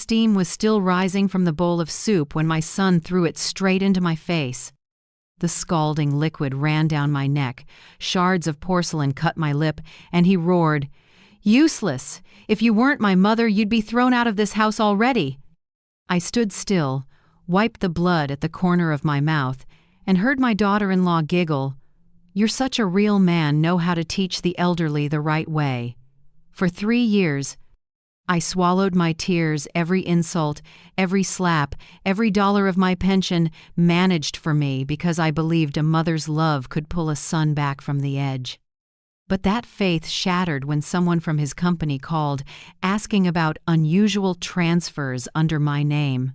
steam was still rising from the bowl of soup when my son threw it straight into my face. The scalding liquid ran down my neck, shards of porcelain cut my lip, and he roared, "Useless! If you weren't my mother, you'd be thrown out of this house already." I stood still, wiped the blood at the corner of my mouth, and heard my daughter-in-law giggle. "You're such a real man, know how to teach the elderly the right way." For 3 years, I swallowed my tears, every insult, every slap, every dollar of my pension managed for me because I believed a mother's love could pull a son back from the edge. But that faith shattered when someone from his company called, asking about unusual transfers under my name.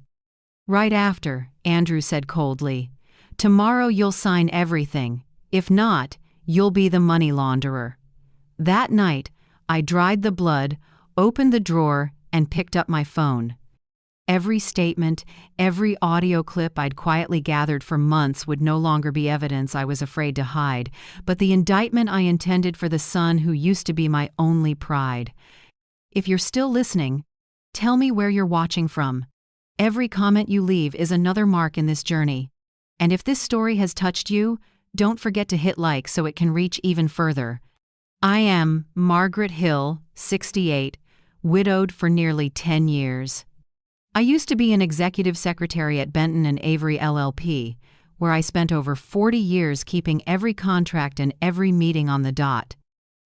Right after, Andrew said coldly, "Tomorrow you'll sign everything. If not, you'll be the money launderer." That night, I dried the blood, opened the drawer, and picked up my phone. Every statement, every audio clip I'd quietly gathered for months would no longer be evidence I was afraid to hide, but the indictment I intended for the son who used to be my only pride. If you're still listening, tell me where you're watching from. Every comment you leave is another mark in this journey. And if this story has touched you, don't forget to hit like so it can reach even further. I am Margaret Hill, 68, widowed for nearly 10 years. I used to be an executive secretary at Benton and Avery LLP, where I spent over 40 years keeping every contract and every meeting on the dot.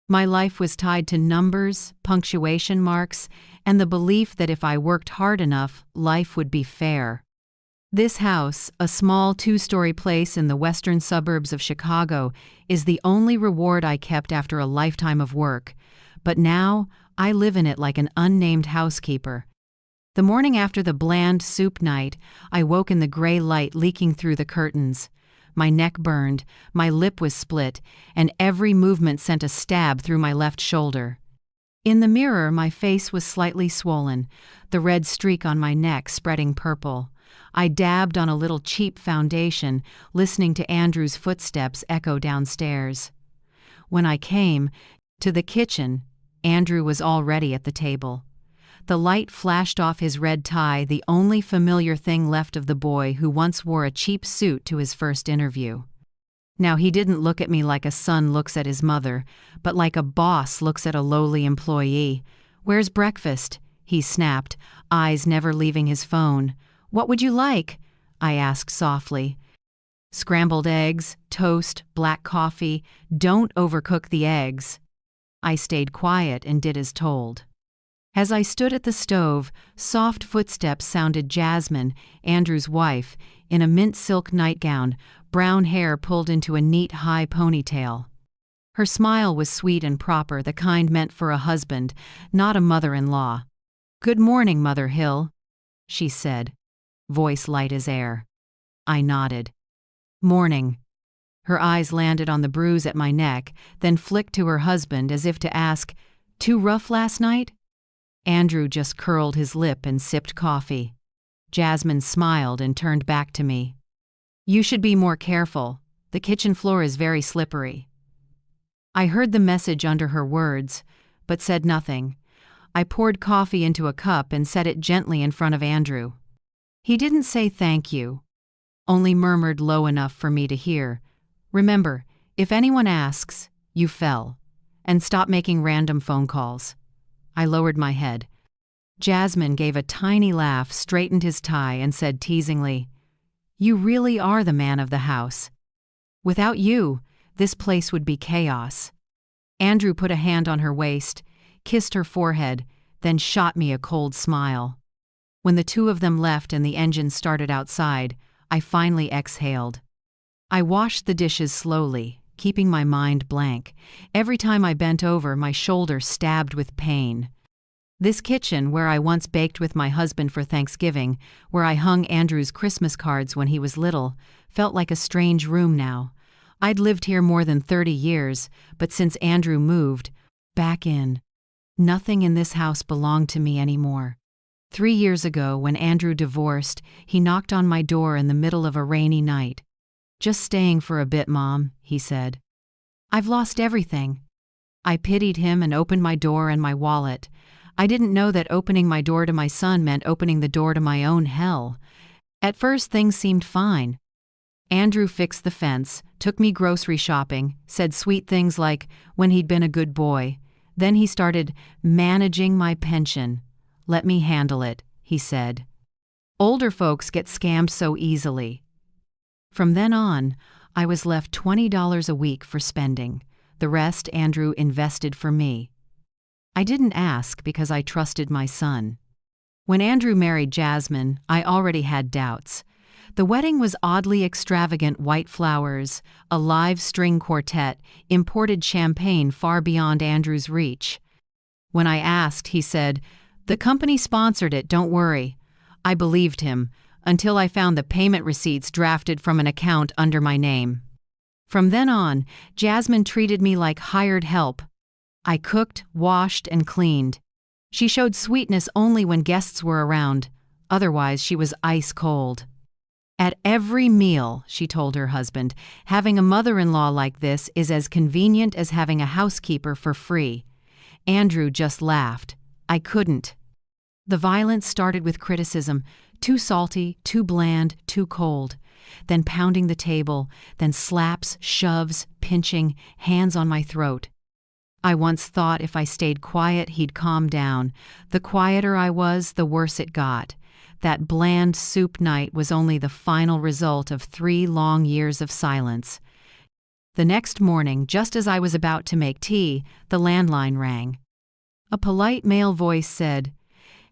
My life was tied to numbers, punctuation marks, and the belief that if I worked hard enough, life would be fair. This house, a small 2-story place in the western suburbs of Chicago, is the only reward I kept after a lifetime of work. But now, I live in it like an unnamed housekeeper. The morning after the bland soup night, I woke in the gray light leaking through the curtains. My neck burned, my lip was split, and every movement sent a stab through my left shoulder. In the mirror, my face was slightly swollen, the red streak on my neck spreading purple. I dabbed on a little cheap foundation, listening to Andrew's footsteps echo downstairs. When I came to the kitchen, Andrew was already at the table. The light flashed off his red tie, the only familiar thing left of the boy who once wore a cheap suit to his first interview. Now he didn't look at me like a son looks at his mother, but like a boss looks at a lowly employee. "Where's breakfast?" he snapped, eyes never leaving his phone. "What would you like?" I asked softly. "Scrambled eggs, toast, black coffee. Don't overcook the eggs." I stayed quiet and did as told. As I stood at the stove, soft footsteps sounded. Jasmine, Andrew's wife, in a mint silk nightgown, brown hair pulled into a neat high ponytail. Her smile was sweet and proper, the kind meant for a husband, not a mother-in-law. "Good morning, Mother Hill," she said, voice light as air. I nodded. "Morning." Her eyes landed on the bruise at my neck, then flicked to her husband as if to ask, "Too rough last night?" Andrew just curled his lip and sipped coffee. Jasmine smiled and turned back to me. "You should be more careful. The kitchen floor is very slippery." I heard the message under her words, but said nothing. I poured coffee into a cup and set it gently in front of Andrew. He didn't say thank you, only murmured low enough for me to hear, "Remember, if anyone asks, you fell. And stop making random phone calls." I lowered my head. Jasmine gave a tiny laugh, straightened his tie, and said teasingly, "You really are the man of the house. Without you, this place would be chaos." Andrew put a hand on her waist, kissed her forehead, then shot me a cold smile. When the two of them left and the engine started outside, I finally exhaled. I washed the dishes slowly, keeping my mind blank. Every time I bent over, my shoulder stabbed with pain. This kitchen, where I once baked with my husband for Thanksgiving, where I hung Andrew's Christmas cards when he was little, felt like a strange room now. I'd lived here more than 30 years, but since Andrew moved, back in. Nothing in this house belonged to me anymore. 3 years ago, when Andrew divorced, he knocked on my door in the middle of a rainy night. "Just staying for a bit, Mom," he said. "I've lost everything." I pitied him and opened my door and my wallet. I didn't know that opening my door to my son meant opening the door to my own hell. At first, things seemed fine. Andrew fixed the fence, took me grocery shopping, said sweet things like when he'd been a good boy. Then he started managing my pension. "Let me handle it," he said. "Older folks get scammed so easily." From then on, I was left $20 a week for spending. The rest Andrew invested for me. I didn't ask because I trusted my son. When Andrew married Jasmine, I already had doubts. The wedding was oddly extravagant: white flowers, a live string quartet, imported champagne far beyond Andrew's reach. When I asked, he said, "The company sponsored it, don't worry." I believed him, until I found the payment receipts drafted from an account under my name. From then on, Jasmine treated me like hired help. I cooked, washed, and cleaned. She showed sweetness only when guests were around. Otherwise, she was ice cold. "At every meal," she told her husband, "having a mother-in-law like this is as convenient as having a housekeeper for free." Andrew just laughed. I couldn't. The violence started with criticism: too salty, too bland, too cold. Then pounding the table, then slaps, shoves, pinching, hands on my throat. I once thought if I stayed quiet, he'd calm down. The quieter I was, the worse it got. That bland soup night was only the final result of 3 long years of silence. The next morning, just as I was about to make tea, the landline rang. A polite male voice said,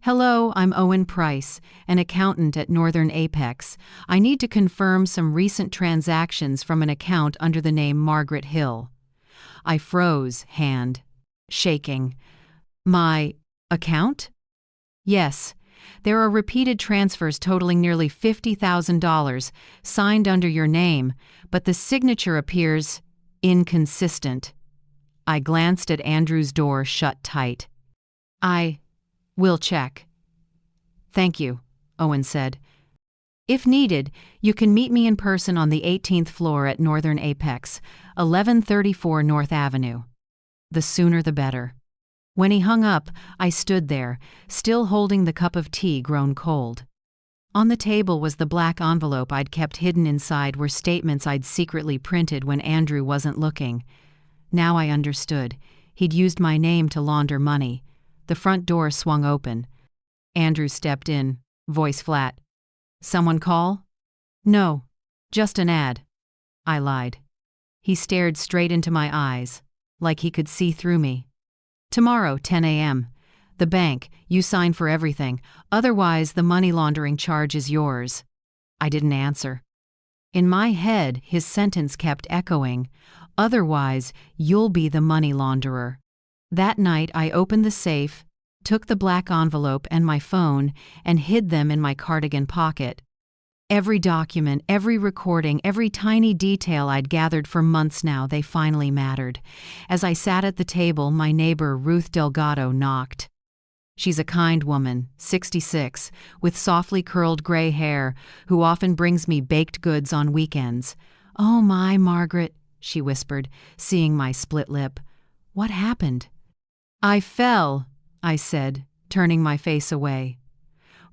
"Hello, I'm Owen Price, an accountant at Northern Apex. I need to confirm some recent transactions from an account under the name Margaret Hill." I froze, hand shaking. "My account?" "Yes. There are repeated transfers totaling nearly $50,000 signed under your name, but the signature appears inconsistent." I glanced at Andrew's door shut tight. "We'll check." "Thank you," Owen said. "If needed, you can meet me in person on the 18th floor at Northern Apex, 1134 North Avenue. The sooner the better." When he hung up, I stood there, still holding the cup of tea grown cold. On the table was the black envelope I'd kept hidden. Inside were statements I'd secretly printed when Andrew wasn't looking. Now I understood. He'd used my name to launder money. The front door swung open. Andrew stepped in, voice flat. "Someone call?" "No, just an ad." I lied. He stared straight into my eyes, like he could see through me. "Tomorrow, 10 a.m. The bank, you sign for everything. Otherwise, the money laundering charge is yours." I didn't answer. In my head, his sentence kept echoing. "Otherwise, you'll be the money launderer." That night, I opened the safe, took the black envelope and my phone, and hid them in my cardigan pocket. Every document, every recording, every tiny detail I'd gathered for months now, they finally mattered. As I sat at the table, my neighbor Ruth Delgado knocked. She's a kind woman, 66, with softly curled gray hair, who often brings me baked goods on weekends. "Oh my, Margaret," she whispered, seeing my split lip. "What happened?" "I fell," I said, turning my face away.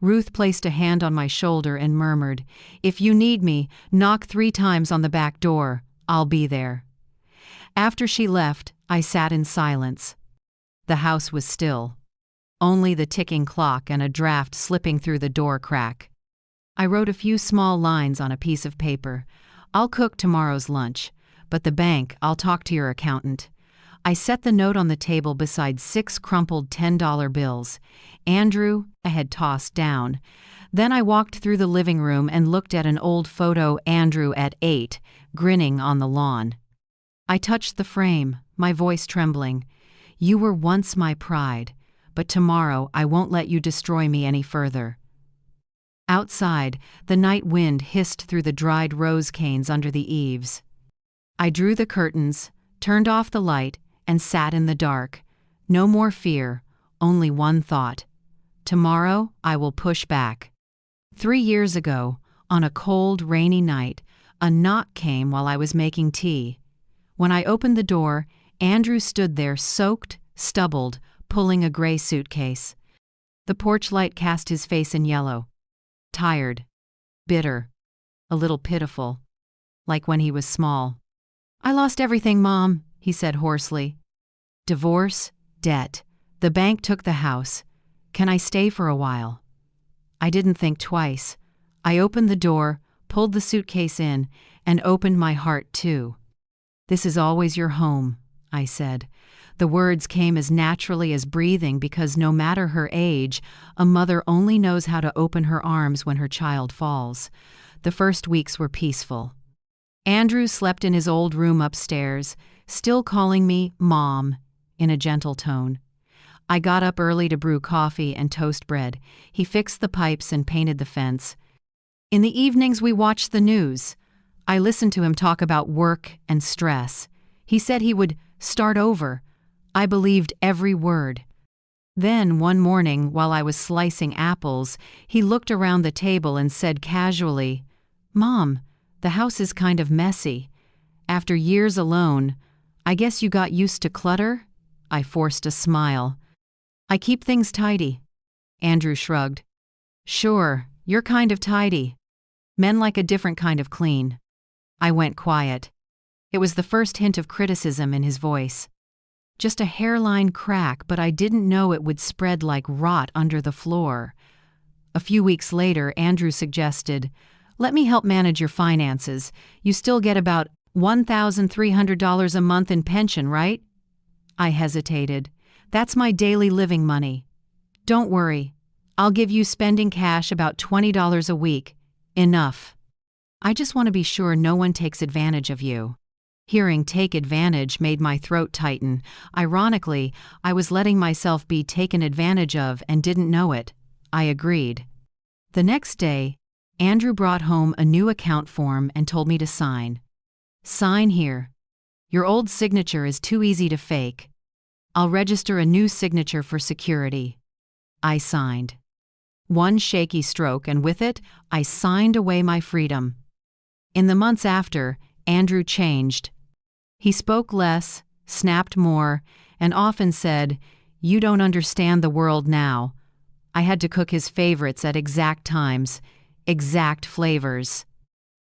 Ruth placed a hand on my shoulder and murmured, "If you need me, knock 3 times on the back door. I'll be there." After she left, I sat in silence. The house was still. Only the ticking clock and a draft slipping through the door crack. I wrote a few small lines on a piece of paper. "I'll cook tomorrow's lunch, but the bank, I'll talk to your accountant." I set the note on the table beside 6 crumpled $10 bills. Andrew, I had tossed down. Then I walked through the living room and looked at an old photo: Andrew at 8, grinning on the lawn. I touched the frame, my voice trembling. "You were once my pride, but tomorrow I won't let you destroy me any further." Outside, the night wind hissed through the dried rose canes under the eaves. I drew the curtains, turned off the light, and sat in the dark. No more fear, only one thought. Tomorrow I will push back. 3 years ago, on a cold, rainy night, a knock came while I was making tea. When I opened the door, Andrew stood there, soaked, stubbled, pulling a gray suitcase. The porch light cast his face in yellow. Tired. Bitter. A little pitiful. Like when he was small. "I lost everything, Mom," he said hoarsely. "Divorce, debt. The bank took the house. Can I stay for a while?" I didn't think twice. I opened the door, pulled the suitcase in, and opened my heart too. "This is always your home," I said. The words came as naturally as breathing because no matter her age, a mother only knows how to open her arms when her child falls. The first weeks were peaceful. Andrew slept in his old room upstairs, still calling me Mom, in a gentle tone. I got up early to brew coffee and toast bread. He fixed the pipes and painted the fence. In the evenings we watched the news. I listened to him talk about work and stress. He said he would start over. I believed every word. Then, one morning, while I was slicing apples, he looked around the table and said casually, "Mom, the house is kind of messy. After years alone, I guess you got used to clutter?" I forced a smile. "I keep things tidy." Andrew shrugged. "Sure, you're kind of tidy. Men like a different kind of clean." I went quiet. It was the first hint of criticism in his voice. Just a hairline crack, but I didn't know it would spread like rot under the floor. A few weeks later, Andrew suggested, "Let me help manage your finances. You still get about $1,300 a month in pension, right?" I hesitated. "That's my daily living money." "Don't worry. I'll give you spending cash about $20 a week. Enough. I just want to be sure no one takes advantage of you." Hearing "take advantage" made my throat tighten. Ironically, I was letting myself be taken advantage of and didn't know it. I agreed. The next day, Andrew brought home a new account form and told me to sign. "Sign here. Your old signature is too easy to fake. I'll register a new signature for security." I signed. One shaky stroke, and with it, I signed away my freedom. In the months after, Andrew changed. He spoke less, snapped more, and often said, "You don't understand the world now." I had to cook his favorites at exact times, exact flavors.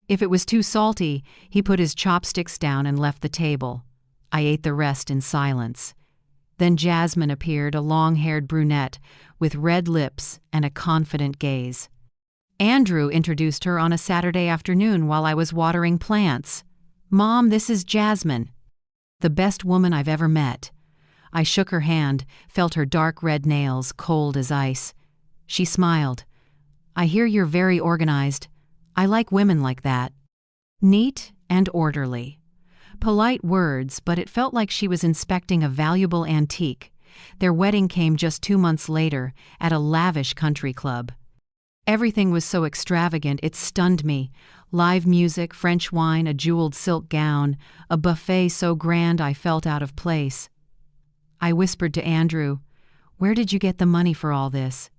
If it was too salty, he put his chopsticks down and left the table. I ate the rest in silence. Then Jasmine appeared, a long-haired brunette with red lips and a confident gaze. Andrew introduced her on a Saturday afternoon while I was watering plants. "Mom, this is Jasmine. The best woman I've ever met." I shook her hand, felt her dark red nails, cold as ice. She smiled. "I hear you're very organized. I like women like that." Neat and orderly. Polite words, but it felt like she was inspecting a valuable antique. Their wedding came just 2 months later, at a lavish country club. Everything was so extravagant it stunned me. Live music, French wine, a jeweled silk gown, a buffet so grand I felt out of place. I whispered to Andrew, "Where did you get the money for all this?"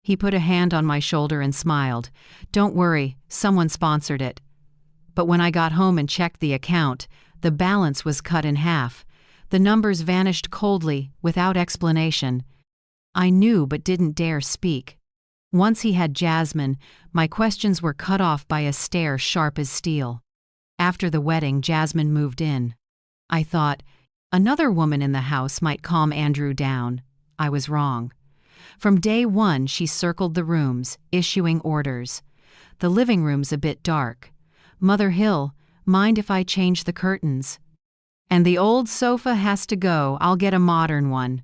He put a hand on my shoulder and smiled. "Don't worry, someone sponsored it." But when I got home and checked the account, the balance was cut in half. The numbers vanished coldly, without explanation. I knew but didn't dare speak. Once he had Jasmine, my questions were cut off by a stare sharp as steel. After the wedding, Jasmine moved in. I thought, another woman in the house might calm Andrew down. I was wrong. From day one, she circled the rooms, issuing orders. "The living room's a bit dark. Mother Hill, mind if I change the curtains? And the old sofa has to go, I'll get a modern one."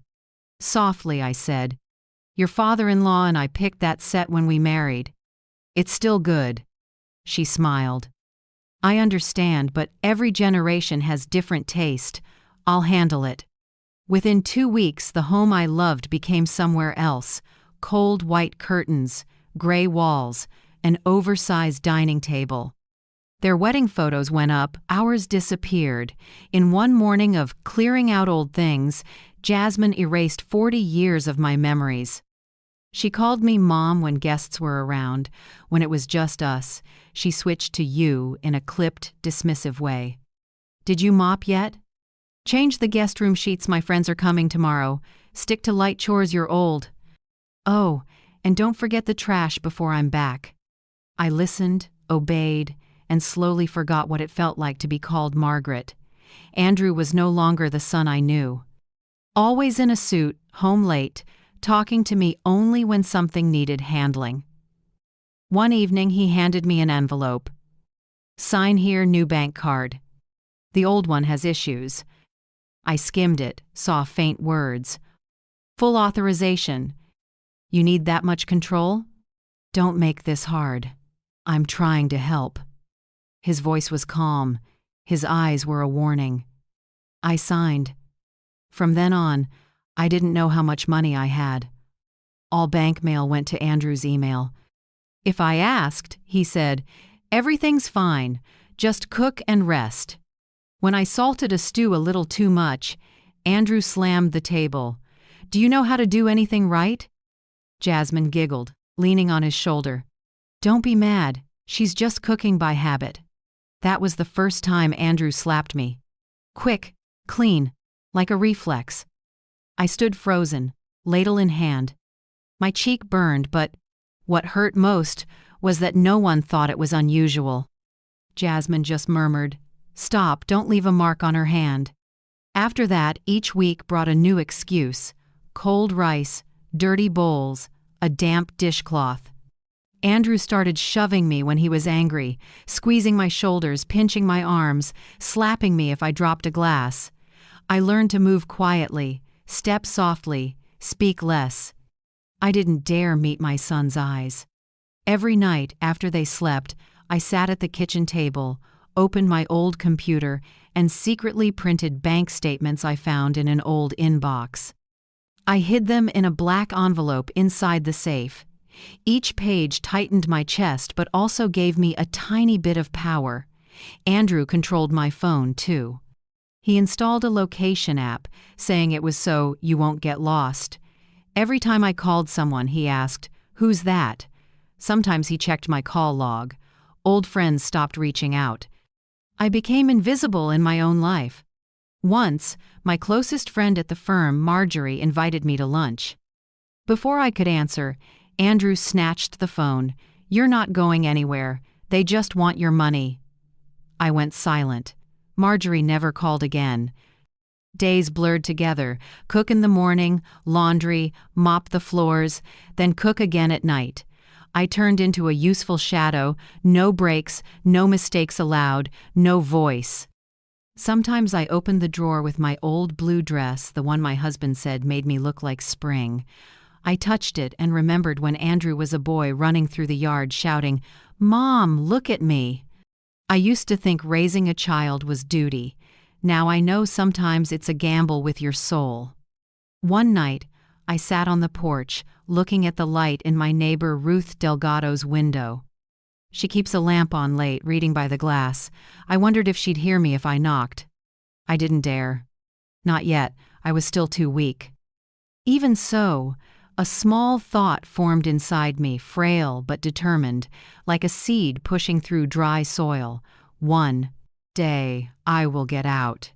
Softly, I said, "Your father-in-law and I picked that set when we married. It's still good." She smiled. "I understand, but every generation has different taste. I'll handle it." Within 2 weeks, the home I loved became somewhere else. Cold white curtains, gray walls, an oversized dining table. Their wedding photos went up, ours disappeared. In one morning of clearing out old things, Jasmine erased 40 years of my memories. She called me Mom when guests were around. When it was just us, she switched to you in a clipped, dismissive way. "Did you mop yet?" Change the guest room sheets, my friends are coming tomorrow. Stick to light chores, you're old. Oh, and don't forget the trash before I'm back. I listened, obeyed, and slowly forgot what it felt like to be called Margaret. Andrew was no longer the son I knew. Always in a suit, home late, talking to me only when something needed handling. One evening he handed me an envelope. Sign here, new bank card. The old one has issues. I skimmed it, saw faint words. Full authorization. You need that much control? Don't make this hard. I'm trying to help. His voice was calm. His eyes were a warning. I signed. From then on, I didn't know how much money I had. All bank mail went to Andrew's email. If I asked, he said, everything's fine, just cook and rest. When I salted a stew a little too much, Andrew slammed the table. Do you know how to do anything right? Jasmine giggled, leaning on his shoulder. Don't be mad, she's just cooking by habit. That was the first time Andrew slapped me. Quick, clean, like a reflex. I stood frozen, ladle in hand. My cheek burned, but what hurt most was that no one thought it was unusual. Jasmine just murmured, "Stop, don't leave a mark on her hand." After that, each week brought a new excuse. Cold rice, dirty bowls, a damp dishcloth. Andrew started shoving me when he was angry, squeezing my shoulders, pinching my arms, slapping me if I dropped a glass. I learned to move quietly, step softly, speak less. I didn't dare meet my son's eyes. Every night after they slept, I sat at the kitchen table, opened my old computer, and secretly printed bank statements I found in an old inbox. I hid them in a black envelope inside the safe. Each page tightened my chest but also gave me a tiny bit of power. Andrew controlled my phone, too. He installed a location app, saying it was so you won't get lost. Every time I called someone, he asked, "Who's that?" Sometimes he checked my call log. Old friends stopped reaching out. I became invisible in my own life. Once, my closest friend at the firm, Marjorie, invited me to lunch. Before I could answer, Andrew snatched the phone. "You're not going anywhere. They just want your money." I went silent. Marjorie never called again. Days blurred together. Cook in the morning, laundry, mop the floors, then cook again at night. I turned into a useful shadow, no breaks, no mistakes allowed, no voice. Sometimes I opened the drawer with my old blue dress, the one my husband said made me look like spring. I touched it and remembered when Andrew was a boy running through the yard shouting, "Mom, look at me." I used to think raising a child was duty. Now I know sometimes it's a gamble with your soul. One night, I sat on the porch, looking at the light in my neighbor Ruth Delgado's window. She keeps a lamp on late, reading by the glass. I wondered if she'd hear me if I knocked. I didn't dare. Not yet, I was still too weak. Even so, a small thought formed inside me, frail but determined, like a seed pushing through dry soil. One day, I will get out.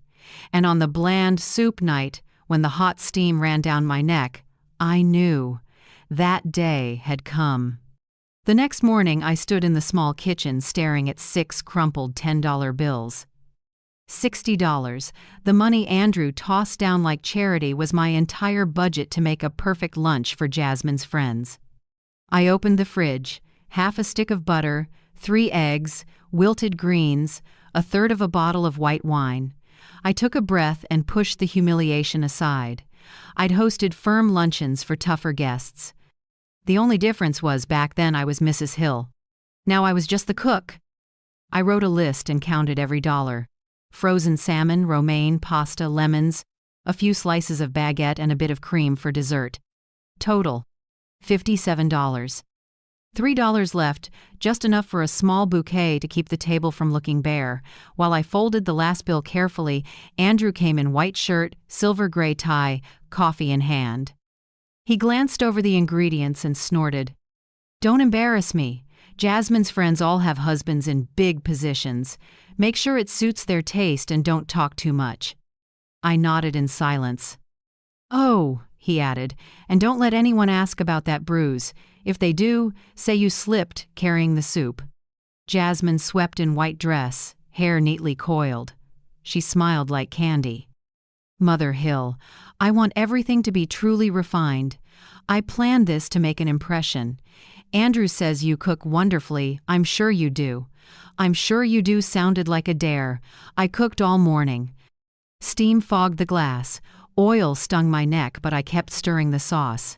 And on the bland soup night, when the hot steam ran down my neck, I knew that day had come. The next morning, I stood in the small kitchen staring at 6 crumpled $10 bills. $60, the money Andrew tossed down like charity, was my entire budget to make a perfect lunch for Jasmine's friends. I opened the fridge, half a stick of butter, 3 eggs, wilted greens, a third of a bottle of white wine. I took a breath and pushed the humiliation aside. I'd hosted firm luncheons for tougher guests. The only difference was back then I was Mrs. Hill. Now I was just the cook. I wrote a list and counted every dollar. Frozen salmon, romaine, pasta, lemons, a few slices of baguette and a bit of cream for dessert. Total, $57. $3 left, just enough for a small bouquet to keep the table from looking bare. While I folded the last bill carefully, Andrew came in white shirt, silver gray tie, coffee in hand. He glanced over the ingredients and snorted. "Don't embarrass me. Jasmine's friends all have husbands in big positions. Make sure it suits their taste and don't talk too much." I nodded in silence. "Oh," he added, "and don't let anyone ask about that bruise. If they do, say you slipped carrying the soup." Jasmine swept in white dress, hair neatly coiled. She smiled like candy. "Mother Hill, I want everything to be truly refined. I planned this to make an impression. Andrew says you cook wonderfully. I'm sure you do. I'm sure you do sounded like a dare. I cooked all morning." Steam fogged the glass. Oil stung my neck, but I kept stirring the sauce.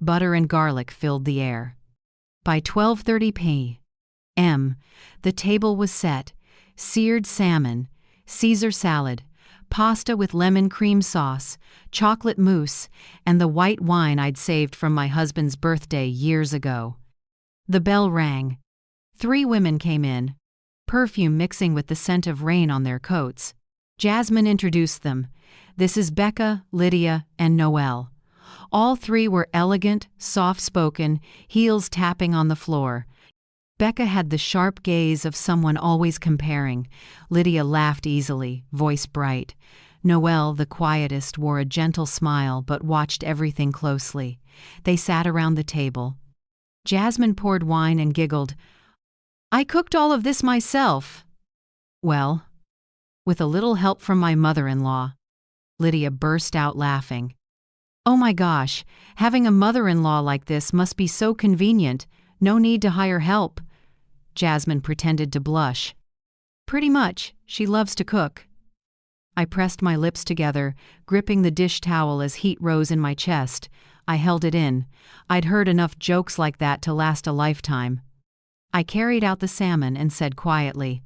Butter and garlic filled the air. By 12:30 p.m., the table was set. Seared salmon, Caesar salad, pasta with lemon cream sauce, chocolate mousse, and the white wine I'd saved from my husband's birthday years ago. The bell rang. 3 women came in, perfume mixing with the scent of rain on their coats. Jasmine introduced them. "This is Becca, Lydia, and Noelle." All 3 were elegant, soft-spoken, heels tapping on the floor. Becca had the sharp gaze of someone always comparing. Lydia laughed easily, voice bright. Noelle, the quietest, wore a gentle smile but watched everything closely. They sat around the table. Jasmine poured wine and giggled. "I cooked all of this myself." "Well, with a little help from my mother-in-law." Lydia burst out laughing. "Oh my gosh, having a mother-in-law like this must be so convenient. No need to hire help." Jasmine pretended to blush. "Pretty much. She loves to cook." I pressed my lips together, gripping the dish towel as heat rose in my chest. I held it in. I'd heard enough jokes like that to last a lifetime. I carried out the salmon and said quietly,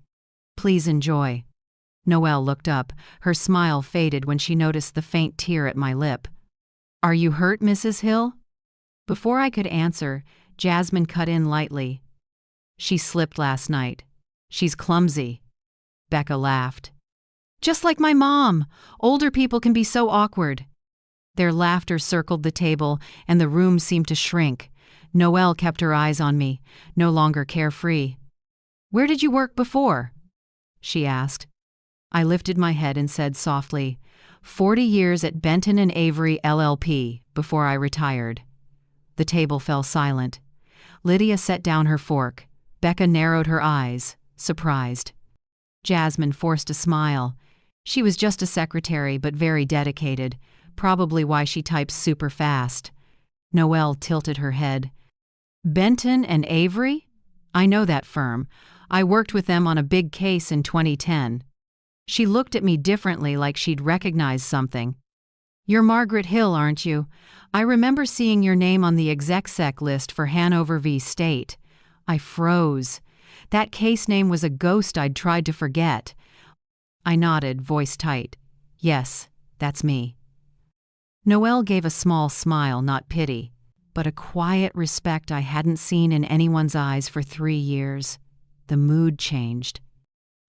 "Please enjoy." Noelle looked up. Her smile faded when she noticed the faint tear at my lip. "Are you hurt, Mrs. Hill?" Before I could answer, Jasmine cut in lightly. "She slipped last night. She's clumsy." Becca laughed. "Just like my mom. Older people can be so awkward." Their laughter circled the table, and the room seemed to shrink. Noelle kept her eyes on me, no longer carefree. "Where did you work before?" she asked. I lifted my head and said softly, 40 years at Benton and Avery LLP, before I retired." The table fell silent. Lydia set down her fork. Becca narrowed her eyes, surprised. Jasmine forced a smile. She was just a secretary, but very dedicated, probably why she types super fast. Noelle tilted her head. "Benton and Avery? I know that firm. I worked with them on a big case in 2010. She looked at me differently, like she'd recognized something. "You're Margaret Hill, aren't you? I remember seeing your name on the exec list for Hanover v. State." I froze. That case name was a ghost I'd tried to forget. I nodded, voice tight. "Yes, that's me." Noelle gave a small smile, not pity, but a quiet respect I hadn't seen in anyone's eyes for 3 years. The mood changed.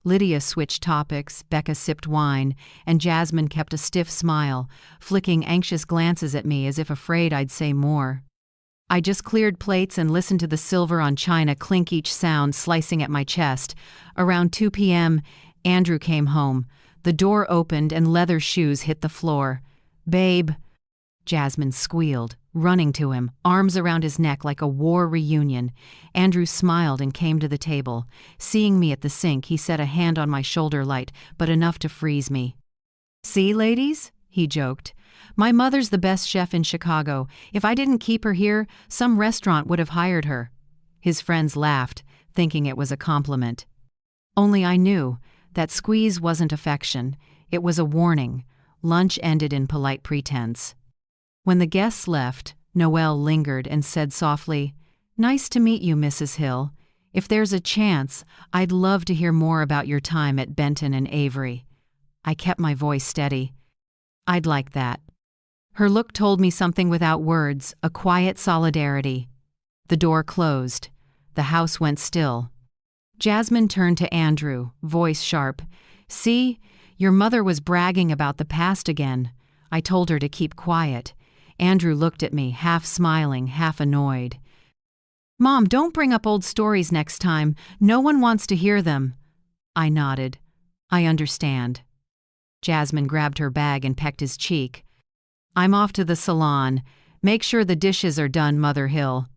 Lydia switched topics, Becca sipped wine, and Jasmine kept a stiff smile, flicking anxious glances at me as if afraid I'd say more. I just cleared plates and listened to the silver on china clink, each sound slicing at my chest. Around 2 p.m., Andrew came home. The door opened and leather shoes hit the floor. "Babe," Jasmine squealed, running to him, arms around his neck like a war reunion. Andrew smiled and came to the table. Seeing me at the sink, he set a hand on my shoulder, light, but enough to freeze me. "See, ladies?" he joked. "My mother's the best chef in Chicago. If I didn't keep her here, some restaurant would have hired her." His friends laughed, thinking it was a compliment. Only I knew that squeeze wasn't affection. It was a warning. Lunch ended in polite pretense. When the guests left, Noelle lingered and said softly, "Nice to meet you, Mrs. Hill. If there's a chance, I'd love to hear more about your time at Benton and Avery." I kept my voice steady. "I'd like that." Her look told me something without words, a quiet solidarity. The door closed. The house went still. Jasmine turned to Andrew, voice sharp. "See, your mother was bragging about the past again." I told her to keep quiet. Andrew looked at me, half smiling, half annoyed. "Mom, don't bring up old stories next time. No one wants to hear them." I nodded. "I understand." Jasmine grabbed her bag and pecked his cheek. "I'm off to the salon. Make sure the dishes are done, Mother Hill."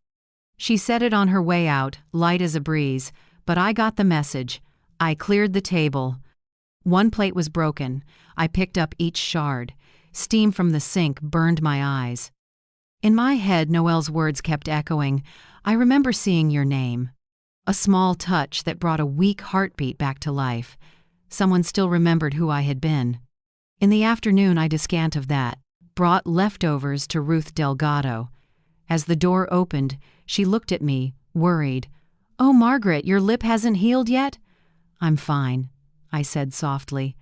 She said it on her way out, light as a breeze, but I got the message. I cleared the table. One plate was broken. I picked up each shard. Steam from the sink burned my eyes. In my head, Noelle's words kept echoing. "I remember seeing your name." A small touch that brought a weak heartbeat back to life. Someone still remembered who I had been. In the afternoon, I descant of that, brought leftovers to Ruth Delgado. As the door opened, she looked at me, worried. "Oh, Margaret, your lip hasn't healed yet?" "I'm fine," I said softly.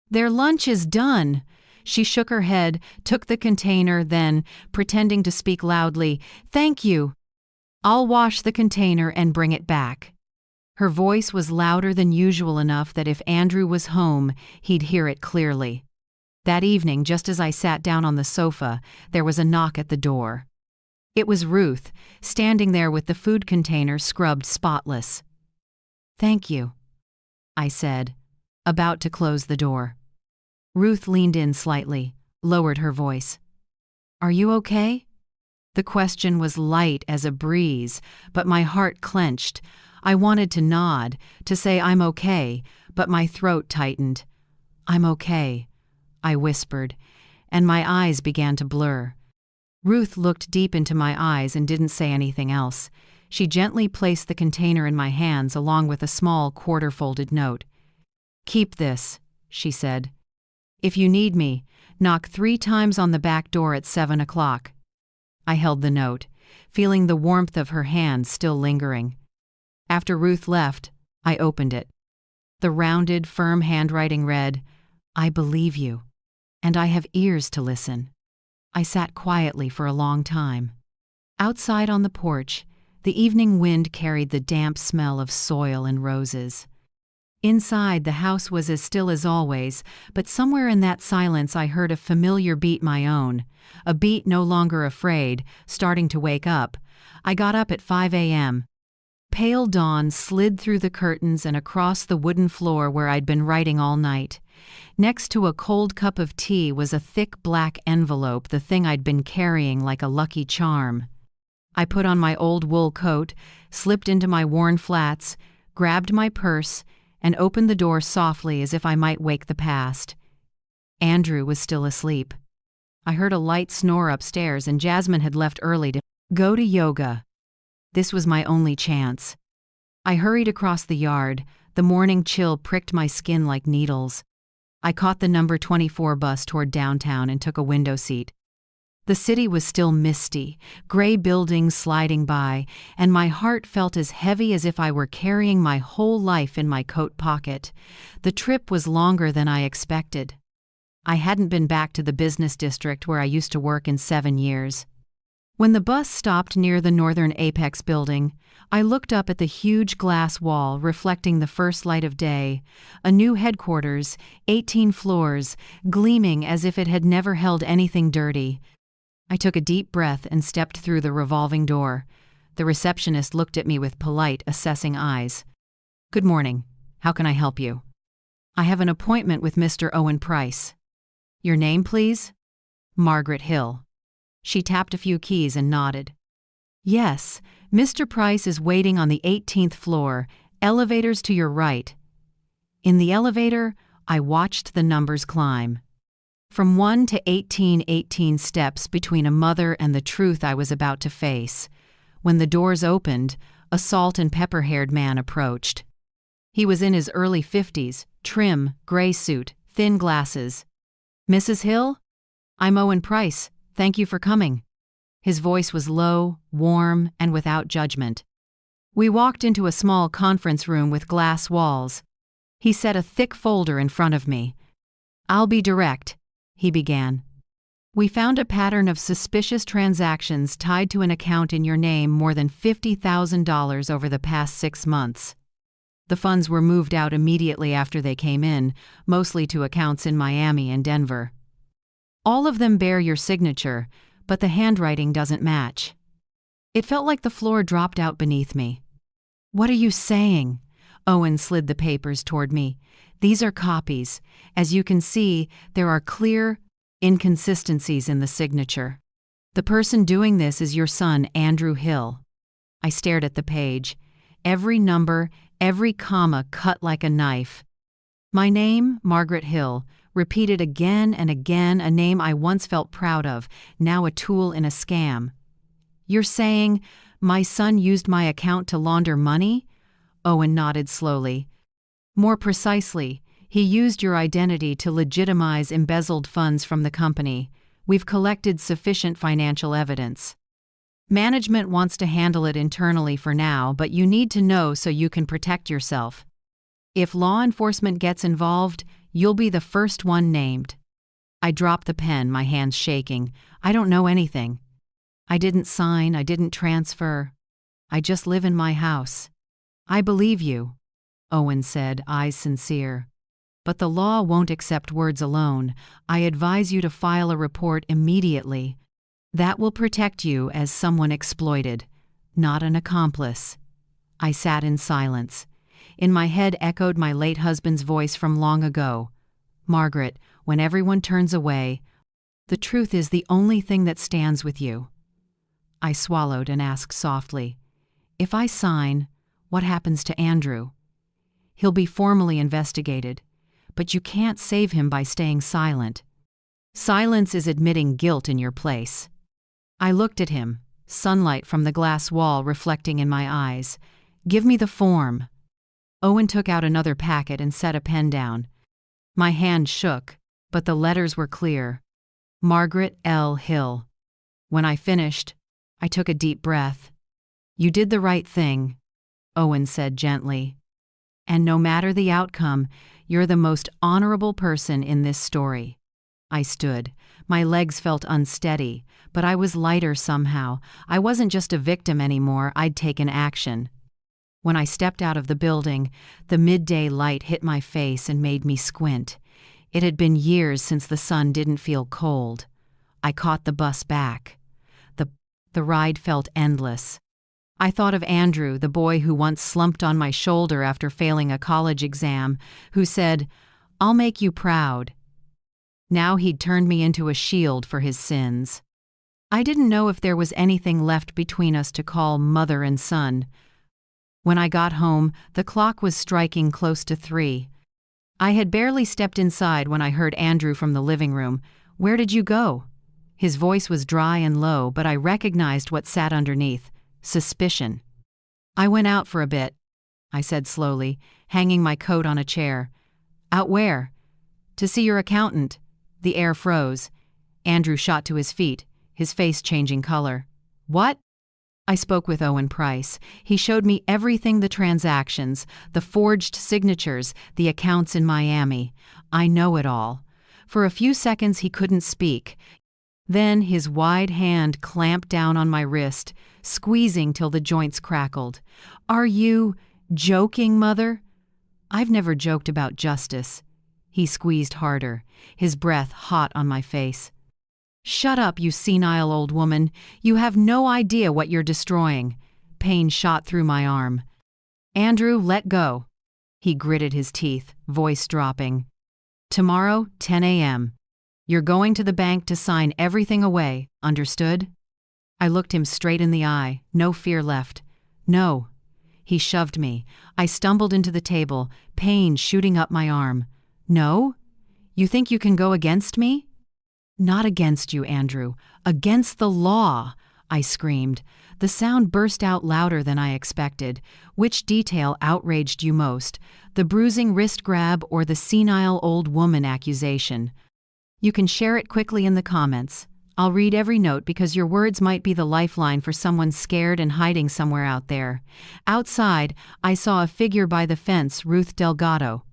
"Their lunch is done." She shook her head, took the container, then, pretending to speak loudly, "Thank you. I'll wash the container and bring it back." Her voice was louder than usual, enough that if Andrew was home, he'd hear it clearly. That evening, just as I sat down on the sofa, there was a knock at the door. It was Ruth, standing there with the food container scrubbed spotless. "Thank you," I said, about to close the door. Ruth leaned in slightly, lowered her voice. "Are you okay?" The question was light as a breeze, but my heart clenched. I wanted to nod, to say I'm okay, but my throat tightened. "I'm okay," I whispered, and my eyes began to blur. Ruth looked deep into my eyes and didn't say anything else. She gently placed the container in my hands along with a small quarter-folded note. "Keep this," she said. "If you need me, knock 3 times on the back door at 7 o'clock. I held the note, feeling the warmth of her hand still lingering. After Ruth left, I opened it. The rounded, firm handwriting read, "I believe you, and I have ears to listen." I sat quietly for a long time. Outside on the porch, the evening wind carried the damp smell of soil and roses. Inside, the house was as still as always, but somewhere in that silence I heard a familiar beat, my own, a beat no longer afraid, starting to wake up. I got up at 5 a.m. Pale dawn slid through the curtains and across the wooden floor where I'd been writing all night. Next to a cold cup of tea was a thick black envelope, the thing I'd been carrying like a lucky charm. I put on my old wool coat, slipped into my worn flats, grabbed my purse, and opened the door softly as if I might wake the past. Andrew was still asleep. I heard a light snore upstairs, and Jasmine had left early to go to yoga. This was my only chance. I hurried across the yard. The morning chill pricked my skin like needles. I caught the number 24 bus toward downtown and took a window seat. The city was still misty, gray buildings sliding by, and my heart felt as heavy as if I were carrying my whole life in my coat pocket. The trip was longer than I expected. I hadn't been back to the business district where I used to work in 7 years. When the bus stopped near the Northern Apex building, I looked up at the huge glass wall reflecting the first light of day, a new headquarters, 18 floors, gleaming as if it had never held anything dirty. I took a deep breath and stepped through the revolving door. The receptionist looked at me with polite, assessing eyes. "Good morning. How can I help you?" "I have an appointment with Mr. Owen Price." "Your name, please?" "Margaret Hill." She tapped a few keys and nodded. "Yes, Mr. Price is waiting on the 18th floor. Elevators to your right." In the elevator, I watched the numbers climb. From 1 to 18 steps between a mother and the truth I was about to face. When the doors opened, a salt and pepper-haired man approached. He was in his early 50s, trim, gray suit, thin glasses. "Mrs. Hill? I'm Owen Price. Thank you for coming." His voice was low, warm, and without judgment. We walked into a small conference room with glass walls. He set a thick folder in front of me. "I'll be direct," he began. "We found a pattern of suspicious transactions tied to an account in your name more than $50,000 over the past 6 months. The funds were moved out immediately after they came in, mostly to accounts in Miami and Denver. All of them bear your signature, but the handwriting doesn't match." It felt like the floor dropped out beneath me. "What are you saying?" Owen slid the papers toward me. These are copies. As you can see, there are clear inconsistencies in the signature. The person doing this is your son, Andrew Hill." I stared at the page. Every number, every comma cut like a knife. My name, Margaret Hill, repeated again and again, a name I once felt proud of, now a tool in a scam. "You're saying my son used my account to launder money?" Owen nodded slowly. "More precisely, he used your identity to legitimize embezzled funds from the company. We've collected sufficient financial evidence. Management wants to handle it internally for now, but you need to know so you can protect yourself. If law enforcement gets involved, you'll be the first one named." I dropped the pen, my hands shaking. "I don't know anything. I didn't sign, I didn't transfer. I just live in my house." "I believe you," Owen said, eyes sincere. "But the law won't accept words alone. I advise you to file a report immediately. That will protect you as someone exploited, not an accomplice." I sat in silence. In my head echoed my late husband's voice from long ago. "Margaret, when everyone turns away, the truth is the only thing that stands with you." I swallowed and asked softly, "If I sign, what happens to Andrew?" "He'll be formally investigated, but you can't save him by staying silent. Silence is admitting guilt in your place." I looked at him, sunlight from the glass wall reflecting in my eyes. "Give me the form." Owen took out another packet and set a pen down. My hand shook, but the letters were clear. Margaret L. Hill. When I finished, I took a deep breath. "You did the right thing," Owen said gently. "And no matter the outcome, you're the most honorable person in this story." I stood. My legs felt unsteady, but I was lighter somehow. I wasn't just a victim anymore, I'd taken action. When I stepped out of the building, the midday light hit my face and made me squint. It had been years since the sun didn't feel cold. I caught the bus back. The ride felt endless. I thought of Andrew, the boy who once slumped on my shoulder after failing a college exam, who said, "I'll make you proud." Now he'd turned me into a shield for his sins. I didn't know if there was anything left between us to call mother and son. When I got home, the clock was striking close to 3. I had barely stepped inside when I heard Andrew from the living room. "Where did you go?" His voice was dry and low, but I recognized what sat underneath: suspicion. "I went out for a bit," I said slowly, hanging my coat on a chair. "Out where?" "To see your accountant." The air froze. Andrew shot to his feet, his face changing color. "What?" I spoke with Owen Price. He showed me everything: the transactions, the forged signatures, the accounts in Miami. I know it all. For a few seconds he couldn't speak. Then his wide hand clamped down on my wrist, squeezing till the joints crackled. "Are you joking, Mother?" "I've never joked about justice." He squeezed harder, his breath hot on my face. "Shut up, you senile old woman. You have no idea what you're destroying." Pain shot through my arm. "Andrew, let go." He gritted his teeth, voice dropping. "Tomorrow, 10 a.m. You're going to the bank to sign everything away, understood?" I looked him straight in the eye, no fear left. "No." He shoved me. I stumbled into the table, pain shooting up my arm. "No? You think you can go against me?" "Not against you, Andrew. Against the law," I screamed. The sound burst out louder than I expected. "Which detail outraged you most? The bruising wrist grab or the senile old woman accusation?" You can share it quickly in the comments. I'll read every note because your words might be the lifeline for someone scared and hiding somewhere out there. Outside, I saw a figure by the fence, Ruth Delgado.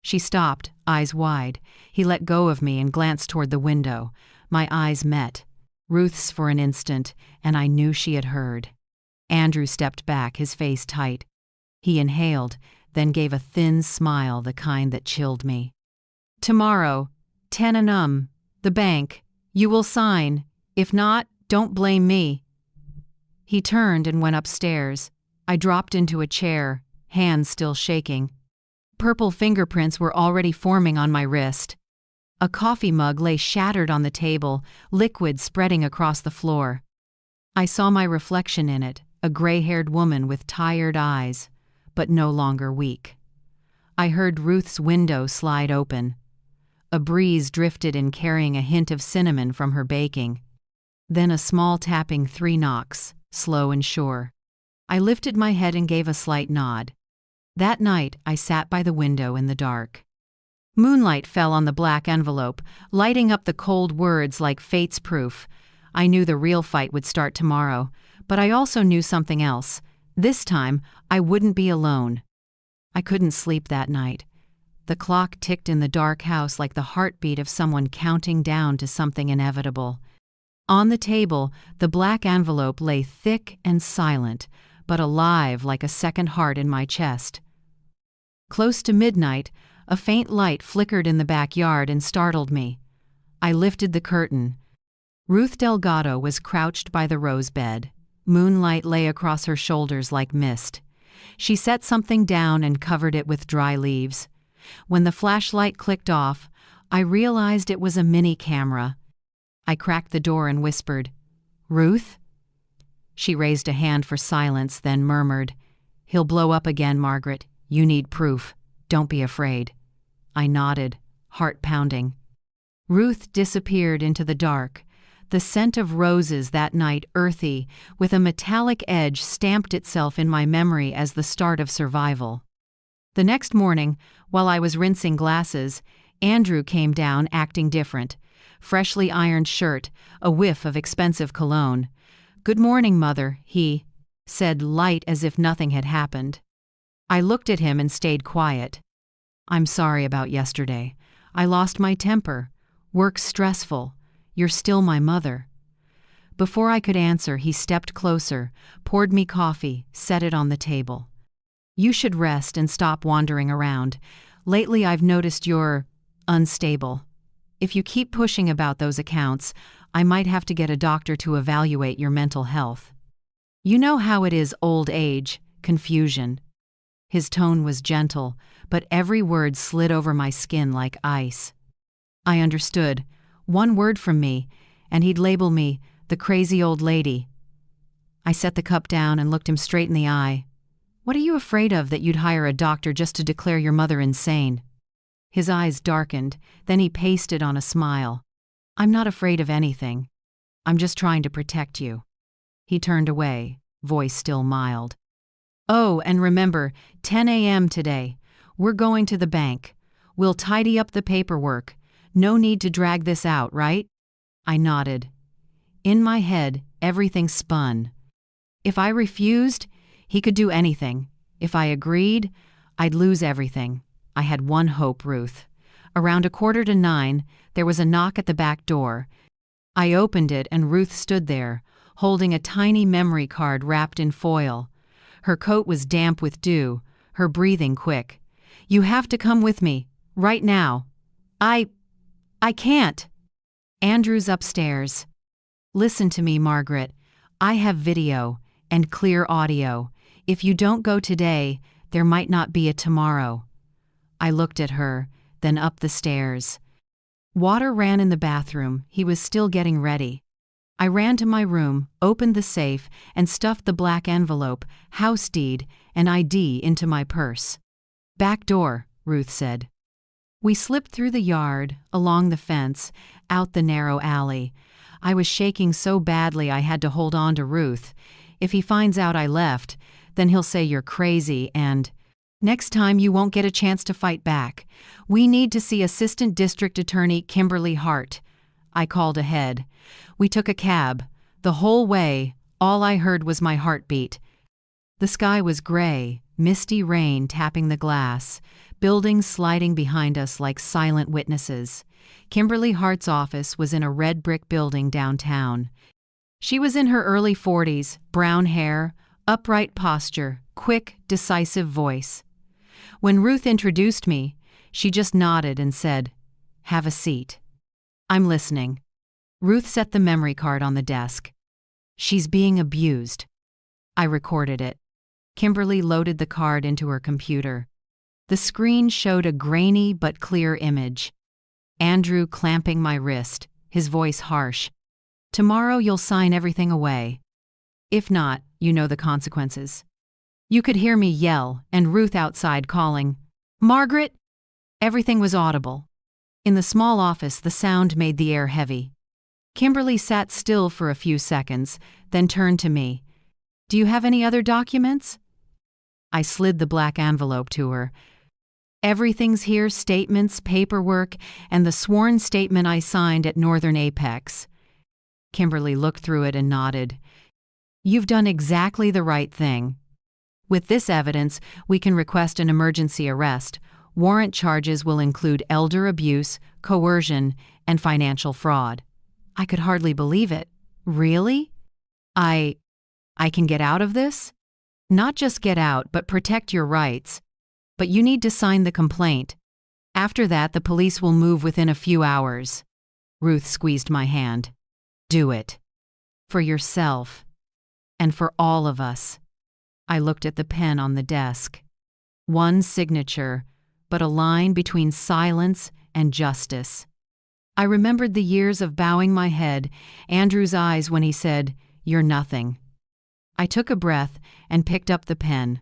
She stopped, eyes wide. He let go of me and glanced toward the window. My eyes met. Ruth's for an instant, and I knew she had heard. Andrew stepped back, his face tight. He inhaled, then gave a thin smile, the kind that chilled me. "Tomorrow, 10 a.m., the bank. You will sign. If not, don't blame me." He turned and went upstairs. I dropped into a chair, hands still shaking. Purple fingerprints were already forming on my wrist. A coffee mug lay shattered on the table, liquid spreading across the floor. I saw my reflection in it, a gray-haired woman with tired eyes, but no longer weak. I heard Ruth's window slide open. A breeze drifted in carrying a hint of cinnamon from her baking. Then a small tapping 3 knocks, slow and sure. I lifted my head and gave a slight nod. That night, I sat by the window in the dark. Moonlight fell on the black envelope, lighting up the cold words like fate's proof. I knew the real fight would start tomorrow, but I also knew something else. This time, I wouldn't be alone. I couldn't sleep that night. The clock ticked in the dark house like the heartbeat of someone counting down to something inevitable. On the table, the black envelope lay thick and silent, but alive like a second heart in my chest. Close to midnight, a faint light flickered in the backyard and startled me. I lifted the curtain. Ruth Delgado was crouched by the rose bed. Moonlight lay across her shoulders like mist. She set something down and covered it with dry leaves. When the flashlight clicked off, I realized it was a mini camera. I cracked the door and whispered, "Ruth?" She raised a hand for silence, then murmured, "He'll blow up again, Margaret. You need proof. Don't be afraid." I nodded, heart pounding. Ruth disappeared into the dark. The scent of roses that night, earthy, with a metallic edge, stamped itself in my memory as the start of survival. The next morning, while I was rinsing glasses, Andrew came down acting different. Freshly ironed shirt, a whiff of expensive cologne. "Good morning, Mother," he said, light as if nothing had happened. I looked at him and stayed quiet. "I'm sorry about yesterday. I lost my temper. Work's stressful. You're still my mother." Before I could answer, he stepped closer, poured me coffee, set it on the table. "You should rest and stop wandering around. Lately I've noticed you're unstable. If you keep pushing about those accounts, I might have to get a doctor to evaluate your mental health. You know how it is, old age, confusion." His tone was gentle, but every word slid over my skin like ice. I understood. One word from me, and he'd label me the crazy old lady. I set the cup down and looked him straight in the eye. "What are you afraid of that you'd hire a doctor just to declare your mother insane?" His eyes darkened, then he pasted on a smile. "I'm not afraid of anything. I'm just trying to protect you." He turned away, voice still mild. "Oh, and remember, 10 a.m. today. We're going to the bank. We'll tidy up the paperwork. No need to drag this out, right?" I nodded. In my head, everything spun. If I refused, he could do anything. If I agreed, I'd lose everything. I had one hope, Ruth. Around 8:45, there was a knock at the back door. I opened it and Ruth stood there, holding a tiny memory card wrapped in foil. Her coat was damp with dew, her breathing quick. "You have to come with me, right now." I can't." "Andrew's upstairs. Listen to me, Margaret. I have video and clear audio. If you don't go today, there might not be a tomorrow." I looked at her, then up the stairs. Water ran in the bathroom. He was still getting ready. I ran to my room, opened the safe, and stuffed the black envelope, house deed, and ID into my purse. "Back door," Ruth said. We slipped through the yard, along the fence, out the narrow alley. I was shaking so badly I had to hold on to Ruth. If he finds out I left, then he'll say you're crazy and, "Next time you won't get a chance to fight back. We need to see Assistant District Attorney Kimberly Hart." I called ahead. We took a cab. The whole way, all I heard was my heartbeat. The sky was gray, misty rain tapping the glass, buildings sliding behind us like silent witnesses. Kimberly Hart's office was in a red brick building downtown. She was in her early 40s, brown hair, upright posture, quick, decisive voice. When Ruth introduced me, she just nodded and said, "Have a seat." "I'm listening." Ruth set the memory card on the desk. "She's being abused." I recorded it. Kimberly loaded the card into her computer. The screen showed a grainy but clear image. Andrew clamping my wrist, his voice harsh. "Tomorrow you'll sign everything away. If not, you know the consequences." You could hear me yell, and Ruth outside calling, "Margaret!" Everything was audible. In the small office, the sound made the air heavy. Kimberly sat still for a few seconds, then turned to me. "Do you have any other documents?" I slid the black envelope to her. "Everything's here, statements, paperwork, and the sworn statement I signed at Northern Apex." Kimberly looked through it and nodded. "You've done exactly the right thing. With this evidence, we can request an emergency arrest. Warrant charges will include elder abuse, coercion, and financial fraud." I could hardly believe it. "Really? I can get out of this?" "Not just get out, but protect your rights. But you need to sign the complaint. After that, the police will move within a few hours." Ruth squeezed my hand. "Do it. For yourself. And for all of us." I looked at the pen on the desk. One signature, but a line between silence and justice. I remembered the years of bowing my head, Andrew's eyes when he said, "You're nothing." I took a breath and picked up the pen.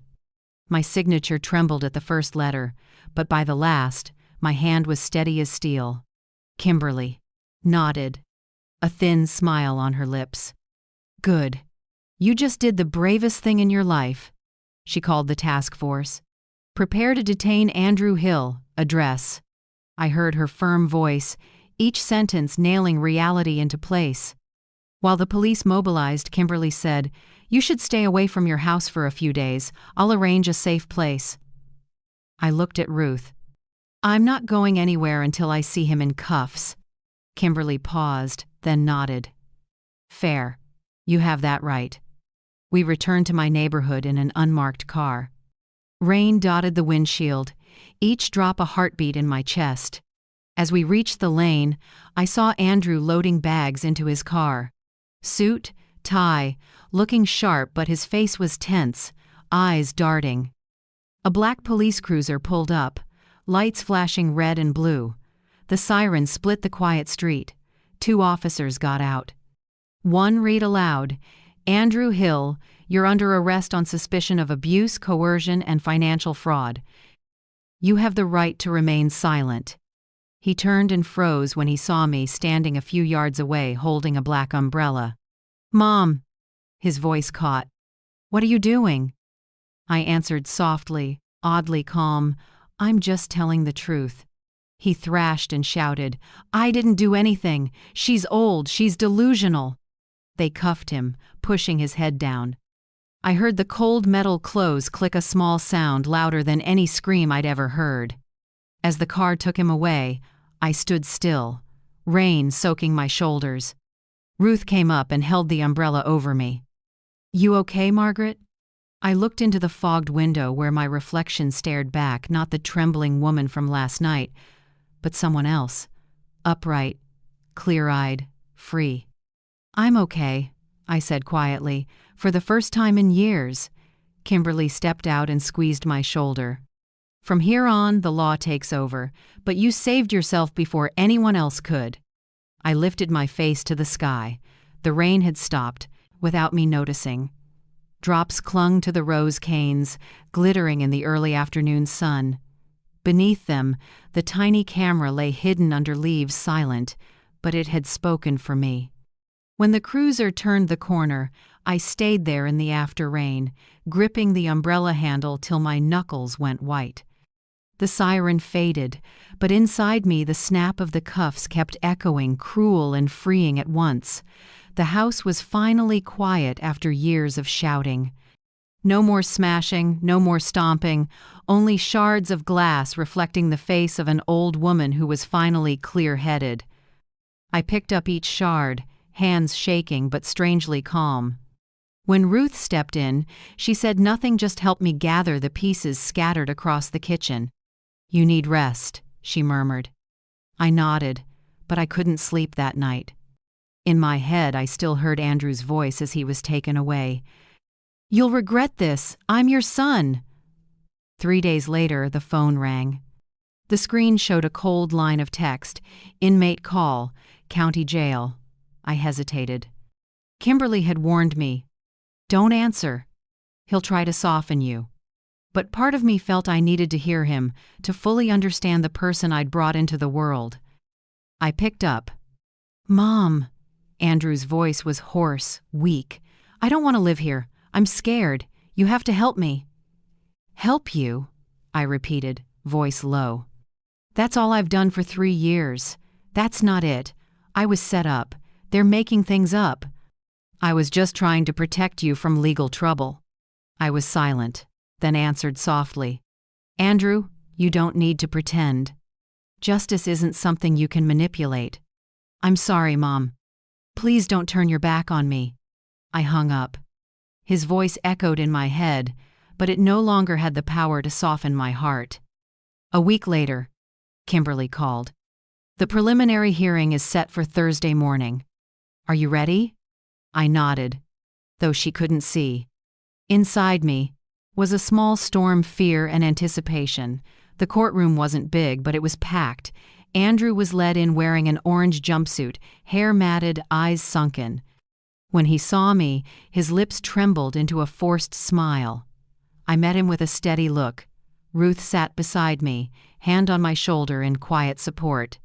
My signature trembled at the first letter, but by the last, my hand was steady as steel. Kimberly nodded, a thin smile on her lips. "Good. You just did the bravest thing in your life." She called the task force. "Prepare to detain Andrew Hill. Address." I heard her firm voice, each sentence nailing reality into place. While the police mobilized, Kimberly said, "You should stay away from your house for a few days. I'll arrange a safe place." I looked at Ruth. "I'm not going anywhere until I see him in cuffs." Kimberly paused, then nodded. "Fair. You have that right." We returned to my neighborhood in an unmarked car. Rain dotted the windshield, each drop a heartbeat in my chest. As we reached the lane, I saw Andrew loading bags into his car. Suit, tie, looking sharp, but his face was tense, eyes darting. A black police cruiser pulled up, lights flashing red and blue. The siren split the quiet street. 2 officers got out. One read aloud, "Andrew Hill, you're under arrest on suspicion of abuse, coercion, and financial fraud. You have the right to remain silent." He turned and froze when he saw me standing a few yards away holding a black umbrella. "Mom," his voice caught. "What are you doing?" I answered softly, oddly calm, "I'm just telling the truth." He thrashed and shouted, "I didn't do anything. She's old. She's delusional." They cuffed him, pushing his head down. I heard the cold metal close click, a small sound louder than any scream I'd ever heard. As the car took him away, I stood still, rain soaking my shoulders. Ruth came up and held the umbrella over me. "You okay, Margaret?" I looked into the fogged window where my reflection stared back, not the trembling woman from last night, but someone else, upright, clear-eyed, free. "I'm okay," I said quietly, "for the first time in years." Kimberly stepped out and squeezed my shoulder. "From here on, the law takes over, but you saved yourself before anyone else could." I lifted my face to the sky. The rain had stopped, without me noticing. Drops clung to the rose canes, glittering in the early afternoon sun. Beneath them, the tiny camera lay hidden under leaves, silent, but it had spoken for me. When the cruiser turned the corner, I stayed there in the after rain, gripping the umbrella handle till my knuckles went white. The siren faded, but inside me the snap of the cuffs kept echoing, cruel and freeing at once. The house was finally quiet after years of shouting. No more smashing, no more stomping, only shards of glass reflecting the face of an old woman who was finally clear-headed. I picked up each shard, hands shaking but strangely calm. When Ruth stepped in, she said nothing, just helped me gather the pieces scattered across the kitchen. "You need rest," she murmured. I nodded, but I couldn't sleep that night. In my head, I still heard Andrew's voice as he was taken away. "You'll regret this. I'm your son." 3 days later, the phone rang. The screen showed a cold line of text, "Inmate call, county jail." I hesitated. Kimberly had warned me, "Don't answer. He'll try to soften you." But part of me felt I needed to hear him, to fully understand the person I'd brought into the world. I picked up. "Mom." Andrew's voice was hoarse, weak. "I don't want to live here. I'm scared. You have to help me." "Help you?" I repeated, voice low. "That's all I've done for 3 years. That's not it. I was set up. They're making things up. I was just trying to protect you from legal trouble." I was silent, then answered softly, "Andrew, you don't need to pretend. Justice isn't something you can manipulate. I'm sorry, Mom. Please don't turn your back on me." I hung up. His voice echoed in my head, but it no longer had the power to soften my heart. A week later, Kimberly called. "The preliminary hearing is set for Thursday morning. Are you ready?" I nodded, though she couldn't see. Inside me was a small storm of fear and anticipation. The courtroom wasn't big, but it was packed. Andrew was led in wearing an orange jumpsuit, hair matted, eyes sunken. When he saw me, his lips trembled into a forced smile. I met him with a steady look. Ruth sat beside me, hand on my shoulder in quiet support.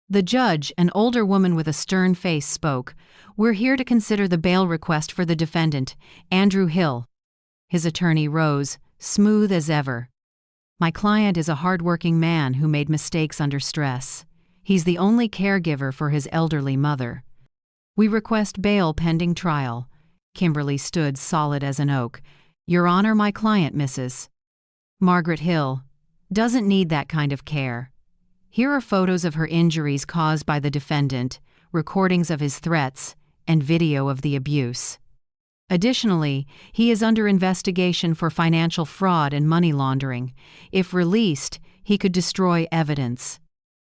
The judge, an older woman with a stern face, spoke. "We're here to consider the bail request for the defendant, Andrew Hill." His attorney rose, smooth as ever. "My client is a hard-working man who made mistakes under stress. He's the only caregiver for his elderly mother. We request bail pending trial." Kimberly stood solid as an oak. "Your Honor, my client, Mrs. Margaret Hill, doesn't need that kind of care. Here are photos of her injuries caused by the defendant, recordings of his threats, and video of the abuse. Additionally, he is under investigation for financial fraud and money laundering. If released, he could destroy evidence."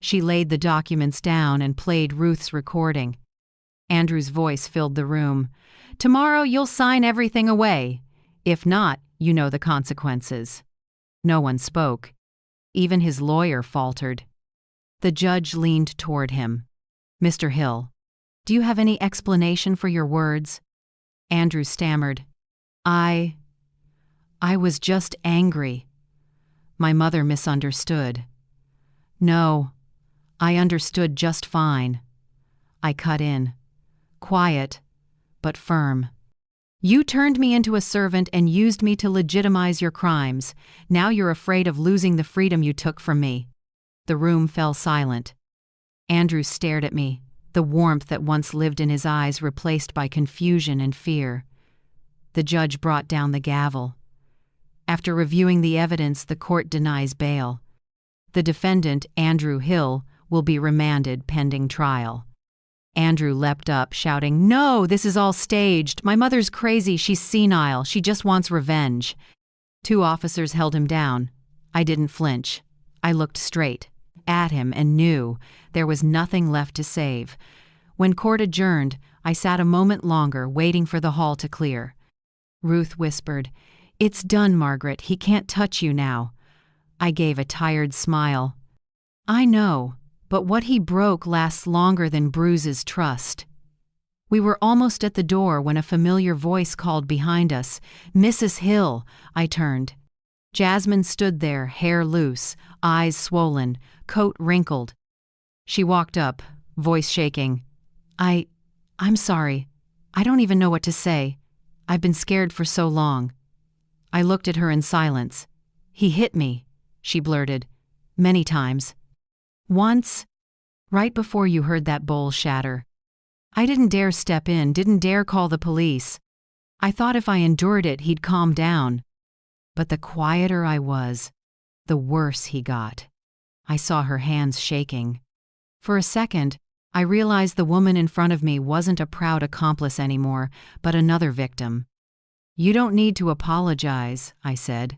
She laid the documents down and played Ruth's recording. Andrew's voice filled the room. "Tomorrow you'll sign everything away. If not, you know the consequences." No one spoke. Even his lawyer faltered. The judge leaned toward him. "Mr. Hill, do you have any explanation for your words?" Andrew stammered. I was just angry. My mother misunderstood." "No, I understood just fine." I cut in. Quiet, but firm. "You turned me into a servant and used me to legitimize your crimes. Now you're afraid of losing the freedom you took from me." The room fell silent. Andrew stared at me, the warmth that once lived in his eyes replaced by confusion and fear. The judge brought down the gavel. After reviewing the evidence, the court denies bail. The defendant, Andrew Hill, will be remanded pending trial. Andrew leapt up, shouting, "No, this is all staged. My mother's crazy. She's senile. She just wants revenge." 2 officers held him down. I didn't flinch. I looked straight at him and knew there was nothing left to save. When court adjourned, I sat a moment longer, waiting for the hall to clear. Ruth whispered, "It's done, Margaret. He can't touch you now." I gave a tired smile. "I know, but what he broke lasts longer than bruises trust." We were almost at the door when a familiar voice called behind us, "Mrs. Hill." I turned. Jasmine stood there, hair loose, eyes swollen, coat wrinkled. She walked up, voice shaking. I'm sorry. I don't even know what to say. I've been scared for so long." I looked at her in silence. "He hit me," she blurted. "Many times. Once, right before you heard that bowl shatter. I didn't dare step in, didn't dare call the police. I thought if I endured it, he'd calm down. But the quieter I was, the worse he got." I saw her hands shaking. For a second, I realized the woman in front of me wasn't a proud accomplice anymore, but another victim. "You don't need to apologize," I said.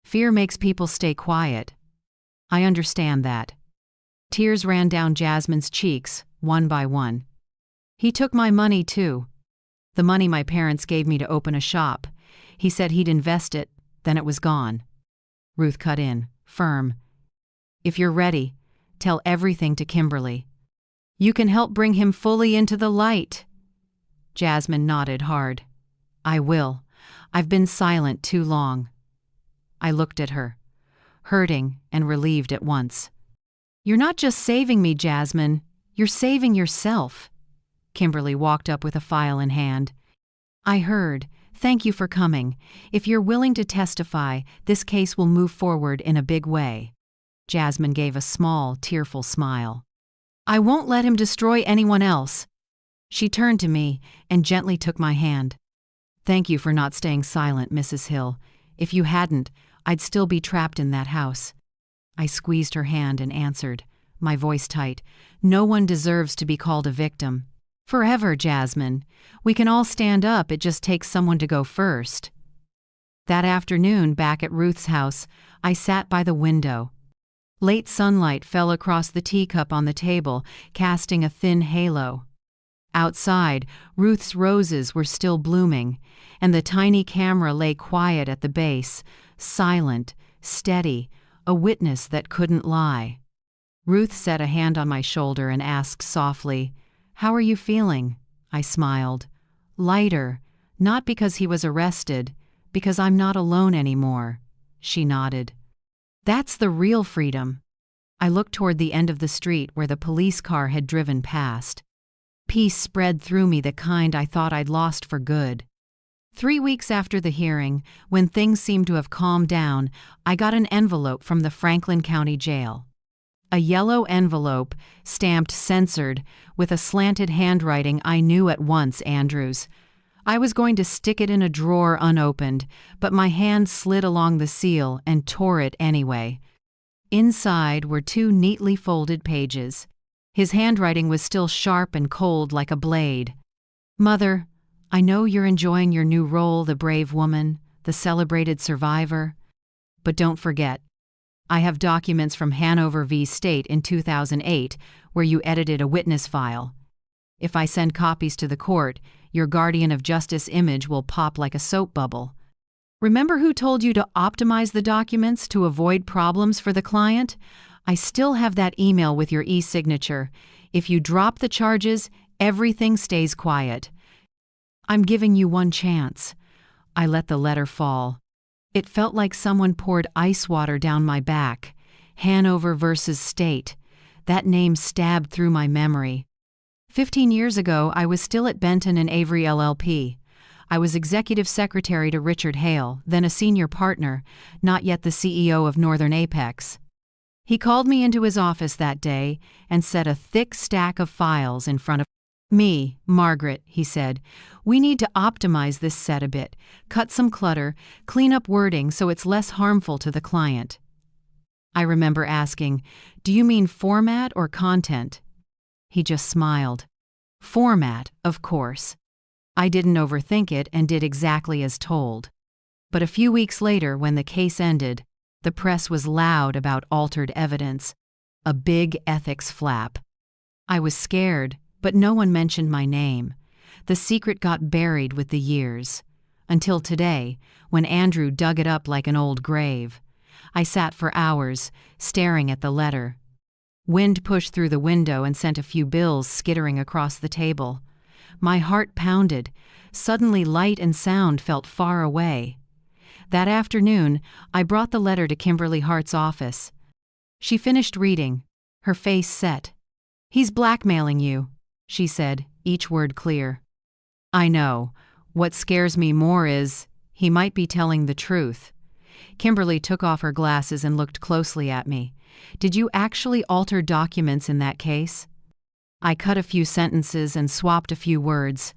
"Fear makes people stay quiet." "I understand that." Tears ran down Jasmine's cheeks, one by one. "He took my money, too. The money my parents gave me to open a shop. He said he'd invest it, then it was gone." Ruth cut in, firm. If you're ready, tell everything to Kimberly. You can help bring him fully into the light. Jasmine nodded hard. I will. I've been silent too long. I looked at her, hurting and relieved at once. You're not just saving me, Jasmine. You're saving yourself. Kimberly walked up with a file in hand. I heard. Thank you for coming. If you're willing to testify, this case will move forward in a big way. Jasmine gave a small, tearful smile. I won't let him destroy anyone else. She turned to me and gently took my hand. Thank you for not staying silent, Mrs. Hill. If you hadn't, I'd still be trapped in that house. I squeezed her hand and answered, my voice tight. No one deserves to be called a victim. Forever, Jasmine. We can all stand up, it just takes someone to go first. That afternoon, back at Ruth's house, I sat by the window. Late sunlight fell across the teacup on the table, casting a thin halo. Outside, Ruth's roses were still blooming, and the tiny camera lay quiet at the base, silent, steady, a witness that couldn't lie. Ruth set a hand on my shoulder and asked softly, How are you feeling? I smiled. Lighter, not because he was arrested, because I'm not alone anymore. She nodded. That's the real freedom. I looked toward the end of the street where the police car had driven past. Peace spread through me, the kind I thought I'd lost for good. 3 weeks after the hearing, when things seemed to have calmed down, I got an envelope from the Franklin County Jail. A yellow envelope, stamped censored, with a slanted handwriting I knew at once Andrew's. I was going to stick it in a drawer unopened, but my hand slid along the seal and tore it anyway. Inside were 2 neatly folded pages. His handwriting was still sharp and cold like a blade. Mother, I know you're enjoying your new role, the brave woman, the celebrated survivor. But don't forget, I have documents from Hanover v. State in 2008 where you edited a witness file. If I send copies to the court, your guardian of justice image will pop like a soap bubble. Remember who told you to optimize the documents to avoid problems for the client? I still have that email with your e-signature. If you drop the charges, everything stays quiet. I'm giving you one chance. I let the letter fall. It felt like someone poured ice water down my back. Hanover versus State. That name stabbed through my memory. 15 years ago, I was still at Benton and Avery LLP. I was executive secretary to Richard Hale, then a senior partner, not yet the CEO of Northern Apex. He called me into his office that day and set a thick stack of files in front of me. Margaret, he said, we need to optimize this set a bit, cut some clutter, clean up wording so it's less harmful to the client. I remember asking, do you mean format or content? He just smiled. Format, of course. I didn't overthink it and did exactly as told. But a few weeks later, when the case ended, the press was loud about altered evidence, a big ethics flap. I was scared, but no one mentioned my name. The secret got buried with the years. Until today, when Andrew dug it up like an old grave. I sat for hours, staring at the letter. Wind pushed through the window and sent a few bills skittering across the table. My heart pounded. Suddenly light and sound felt far away. That afternoon, I brought the letter to Kimberly Hart's office. She finished reading, her face set. He's blackmailing you, she said, each word clear. I know. What scares me more is, he might be telling the truth. Kimberly took off her glasses and looked closely at me. Did you actually alter documents in that case? I cut a few sentences and swapped a few words.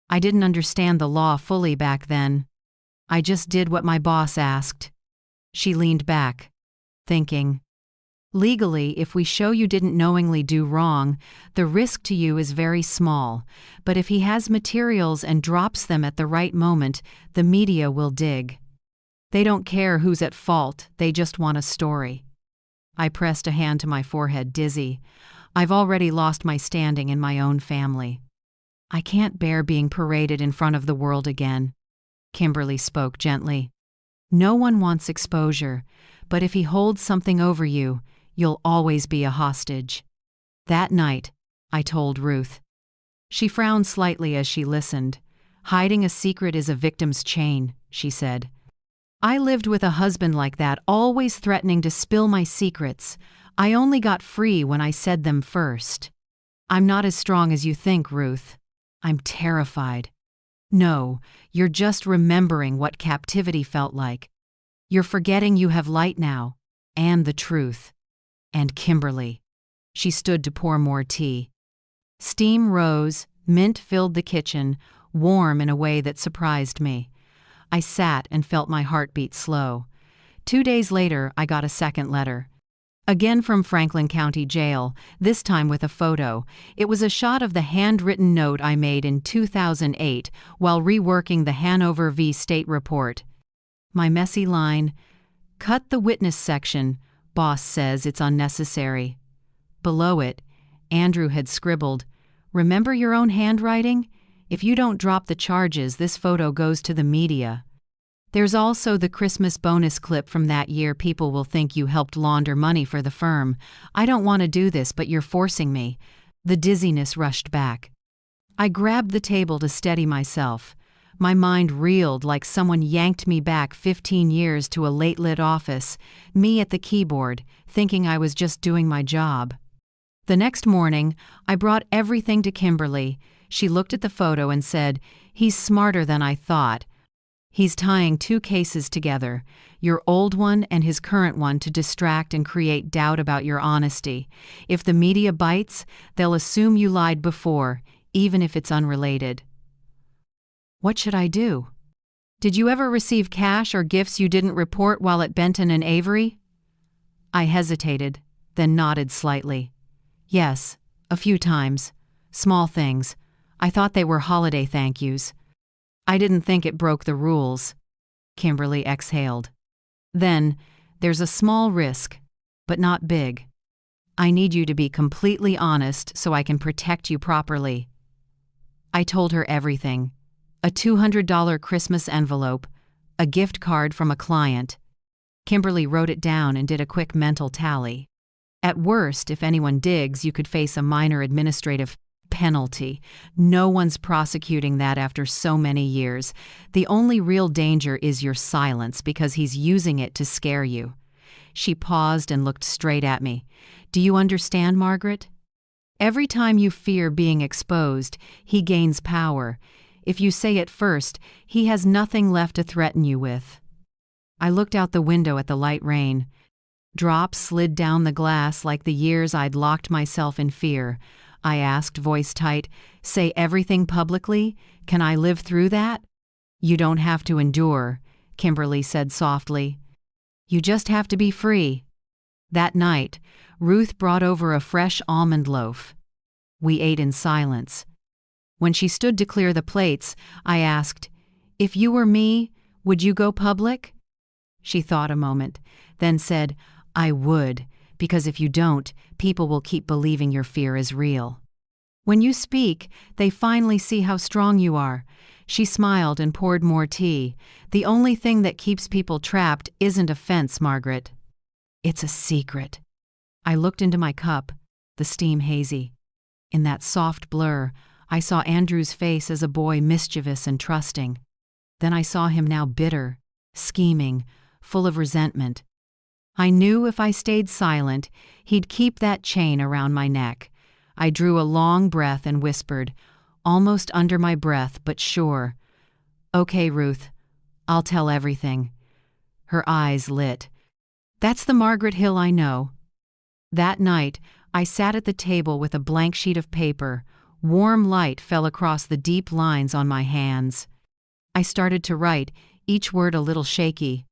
I didn't understand the law fully back then. I just did what my boss asked. She leaned back, thinking. Legally, if we show you didn't knowingly do wrong, the risk to you is very small. But if he has materials and drops them at the right moment, the media will dig. They don't care who's at fault, they just want a story. I pressed a hand to my forehead, dizzy. I've already lost my standing in my own family. I can't bear being paraded in front of the world again. Kimberly spoke gently. No one wants exposure, but if he holds something over you, you'll always be a hostage. That night, I told Ruth. She frowned slightly as she listened. Hiding a secret is a victim's chain, she said. I lived with a husband like that, always threatening to spill my secrets. I only got free when I said them first. I'm not as strong as you think, Ruth. I'm terrified. No, you're just remembering what captivity felt like. You're forgetting you have light now, and the truth. And Kimberly. She stood to pour more tea. Steam rose, mint filled the kitchen, warm in a way that surprised me. I sat and felt my heartbeat slow. 2 days later, I got a second letter. Again from Franklin County Jail, this time with a photo. It was a shot of the handwritten note I made in 2008 while reworking the Hanover v. State report. My messy line, "Cut the witness section, boss says it's unnecessary." Below it, Andrew had scribbled, "Remember your own handwriting? If you don't drop the charges, this photo goes to the media." There's also the Christmas bonus clip from that year. People will think you helped launder money for the firm. I don't want to do this, but you're forcing me. The dizziness rushed back. I grabbed the table to steady myself. My mind reeled like someone yanked me back 15 years to a late-lit office, me at the keyboard, thinking I was just doing my job. The next morning, I brought everything to Kimberly. She looked at the photo and said, "He's smarter than I thought. He's tying 2 cases together, your old one and his current one, to distract and create doubt about your honesty. If the media bites, they'll assume you lied before, even if it's unrelated." What should I do? Did you ever receive cash or gifts you didn't report while at Benton and Avery? I hesitated, then nodded slightly. Yes, a few times. Small things. I thought they were holiday thank yous. I didn't think it broke the rules. Kimberly exhaled. Then, there's a small risk, but not big. I need you to be completely honest so I can protect you properly. I told her everything. A $200 Christmas envelope, a gift card from a client. Kimberly wrote it down and did a quick mental tally. At worst, if anyone digs, you could face a minor administrative penalty. No one's prosecuting that after so many years. The only real danger is your silence, because he's using it to scare you. She paused and looked straight at me. Do you understand, Margaret? Every time you fear being exposed, he gains power. If you say it first, he has nothing left to threaten you with. I looked out the window at the light rain. Drops slid down the glass like the years I'd locked myself in fear. I asked, voice tight, "Say everything publicly? Can I live through that?" "You don't have to endure," Kimberly said softly. "You just have to be free." That night, Ruth brought over a fresh almond loaf. We ate in silence. When she stood to clear the plates, I asked, "If you were me, would you go public?" She thought a moment, then said, "I would, because if you don't, people will keep believing your fear is real. When you speak, they finally see how strong you are." She smiled and poured more tea. "The only thing that keeps people trapped isn't offense, Margaret. It's a secret." I looked into my cup, the steam hazy. In that soft blur, I saw Andrew's face as a boy, mischievous and trusting. Then I saw him now bitter, scheming, full of resentment. I knew if I stayed silent, he'd keep that chain around my neck. I drew a long breath and whispered, almost under my breath but sure, "Okay, Ruth, I'll tell everything." Her eyes lit. "That's the Margaret Hill I know." That night, I sat at the table with a blank sheet of paper. Warm light fell across the deep lines on my hands. I started to write, each word a little shaky.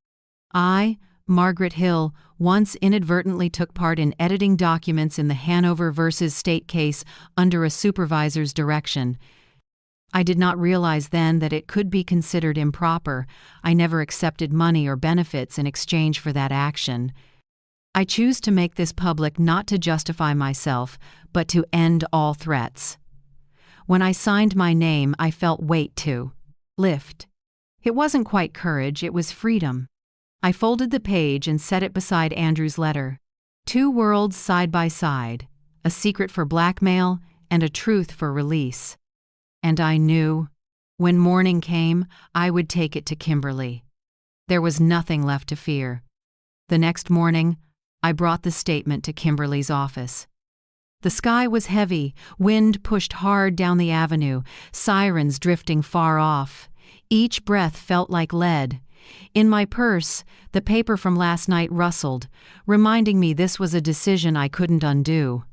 I, Margaret Hill, once inadvertently took part in editing documents in the Hanover versus State case under a supervisor's direction. I did not realize then that it could be considered improper. I never accepted money or benefits in exchange for that action. I choose to make this public not to justify myself, but to end all threats. When I signed my name, I felt weight to lift. It wasn't quite courage, it was freedom. I folded the page and set it beside Andrew's letter. Two worlds side by side, a secret for blackmail and a truth for release. And I knew, when morning came, I would take it to Kimberly. There was nothing left to fear. The next morning, I brought the statement to Kimberly's office. The sky was heavy, wind pushed hard down the avenue, sirens drifting far off. Each breath felt like lead. In my purse, the paper from last night rustled, reminding me this was a decision I couldn't undo.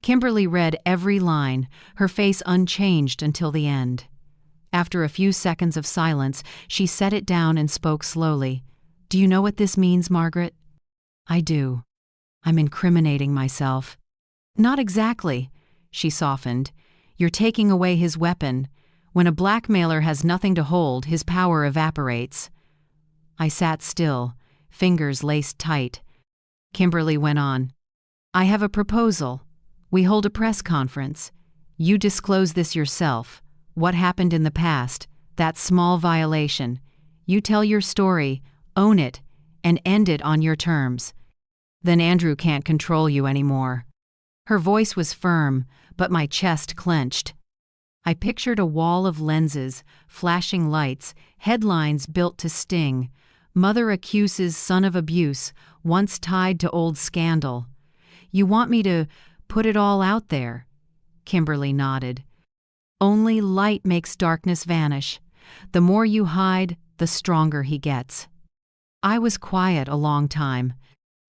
Kimberly read every line, her face unchanged until the end. After a few seconds of silence, she set it down and spoke slowly. "Do you know what this means, Margaret?" "I do. I'm incriminating myself." "Not exactly," she softened. "You're taking away his weapon. When a blackmailer has nothing to hold, his power evaporates." I sat still, fingers laced tight. Kimberly went on. "I have a proposal. We hold a press conference. You disclose this yourself. What happened in the past, that small violation. You tell your story, own it, and end it on your terms. Then Andrew can't control you anymore." Her voice was firm, but my chest clenched. I pictured a wall of lenses, flashing lights, headlines built to sting. Mother accuses son of abuse, once tied to old scandal. "You want me to put it all out there?" Kimberly nodded. "Only light makes darkness vanish. The more you hide, the stronger he gets." I was quiet a long time.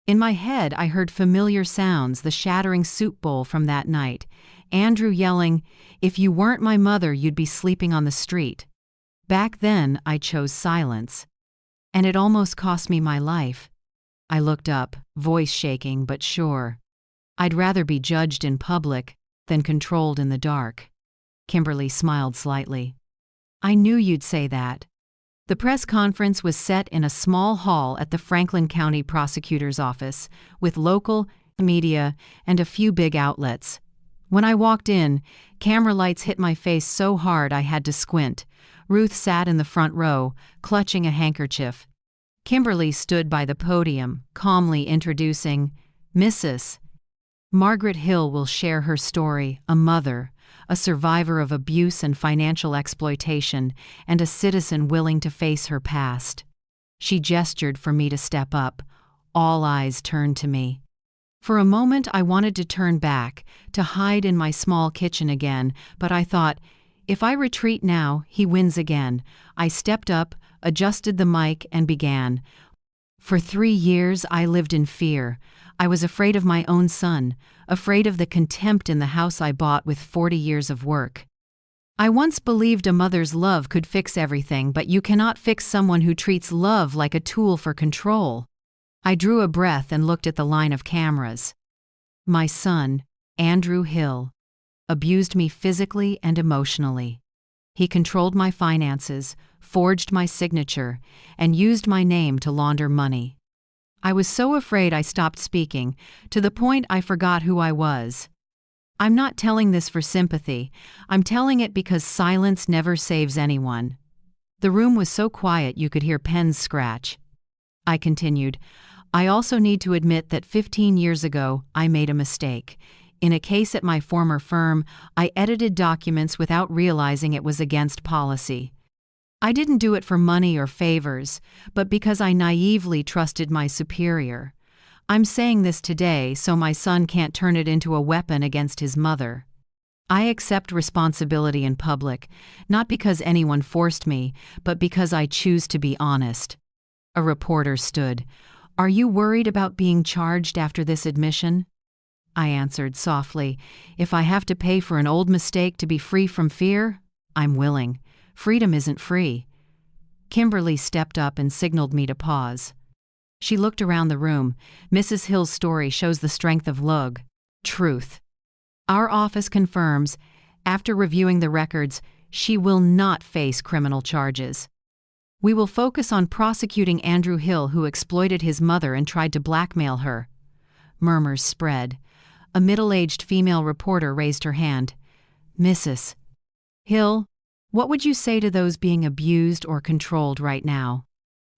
In my head, I heard familiar sounds, the shattering soup bowl from that night. Andrew yelling, "If you weren't my mother, you'd be sleeping on the street." Back then, I chose silence. And it almost cost me my life. I looked up, voice shaking but sure. I'd rather be judged in public than controlled in the dark. Kimberly smiled slightly. "I knew you'd say that." The press conference was set in a small hall at the Franklin County Prosecutor's Office, with local media and a few big outlets. When I walked in, camera lights hit my face so hard I had to squint. Ruth sat in the front row, clutching a handkerchief. Kimberly stood by the podium, calmly introducing, "Mrs. Margaret Hill will share her story, a mother, a survivor of abuse and financial exploitation, and a citizen willing to face her past." She gestured for me to step up. All eyes turned to me. For a moment I wanted to turn back, to hide in my small kitchen again, but I thought, if I retreat now, he wins again. I stepped up, adjusted the mic, and began. "For 3 years I lived in fear. I was afraid of my own son, afraid of the contempt in the house I bought with 40 years of work. I once believed a mother's love could fix everything, but you cannot fix someone who treats love like a tool for control." I drew a breath and looked at the line of cameras. My son, Andrew Hill, abused me physically and emotionally. He controlled my finances, forged my signature, and used my name to launder money. I was so afraid I stopped speaking, to the point I forgot who I was. I'm not telling this for sympathy. I'm telling it because silence never saves anyone. The room was so quiet you could hear pens scratch. I continued, "I also need to admit that 15 years ago, I made a mistake. In a case at my former firm, I edited documents without realizing it was against policy. I didn't do it for money or favors, but because I naively trusted my superior. I'm saying this today so my son can't turn it into a weapon against his mother. I accept responsibility in public, not because anyone forced me, but because I choose to be honest." A reporter stood. "Are you worried about being charged after this admission?" I answered softly, "If I have to pay for an old mistake to be free from fear, I'm willing. Freedom isn't free." Kimberly stepped up and signaled me to pause. She looked around the room. "Mrs. Hill's story shows the strength of Lug. Truth. Our office confirms, after reviewing the records, she will not face criminal charges. We will focus on prosecuting Andrew Hill, who exploited his mother and tried to blackmail her." Murmurs spread. A middle-aged female reporter raised her hand. "Mrs. Hill, what would you say to those being abused or controlled right now?"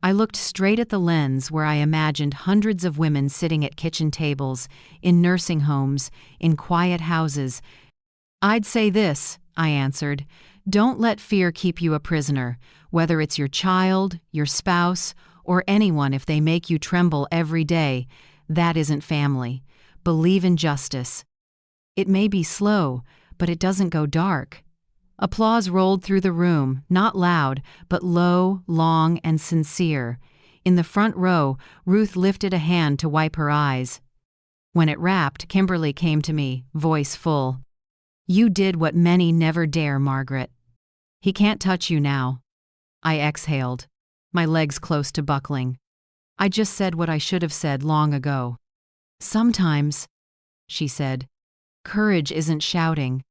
I looked straight at the lens where I imagined hundreds of women sitting at kitchen tables, in nursing homes, in quiet houses. "I'd say this," I answered. "Don't let fear keep you a prisoner, whether it's your child, your spouse, or anyone. If they make you tremble every day, that isn't family. Believe in justice. It may be slow, but it doesn't go dark." Applause rolled through the room, not loud, but low, long, and sincere. In the front row, Ruth lifted a hand to wipe her eyes. When it wrapped, Kimberly came to me, voice full. "You did what many never dare, Margaret. He can't touch you now." I exhaled, my legs close to buckling. I just said what I should have said long ago. "Sometimes," she said, "courage isn't shouting.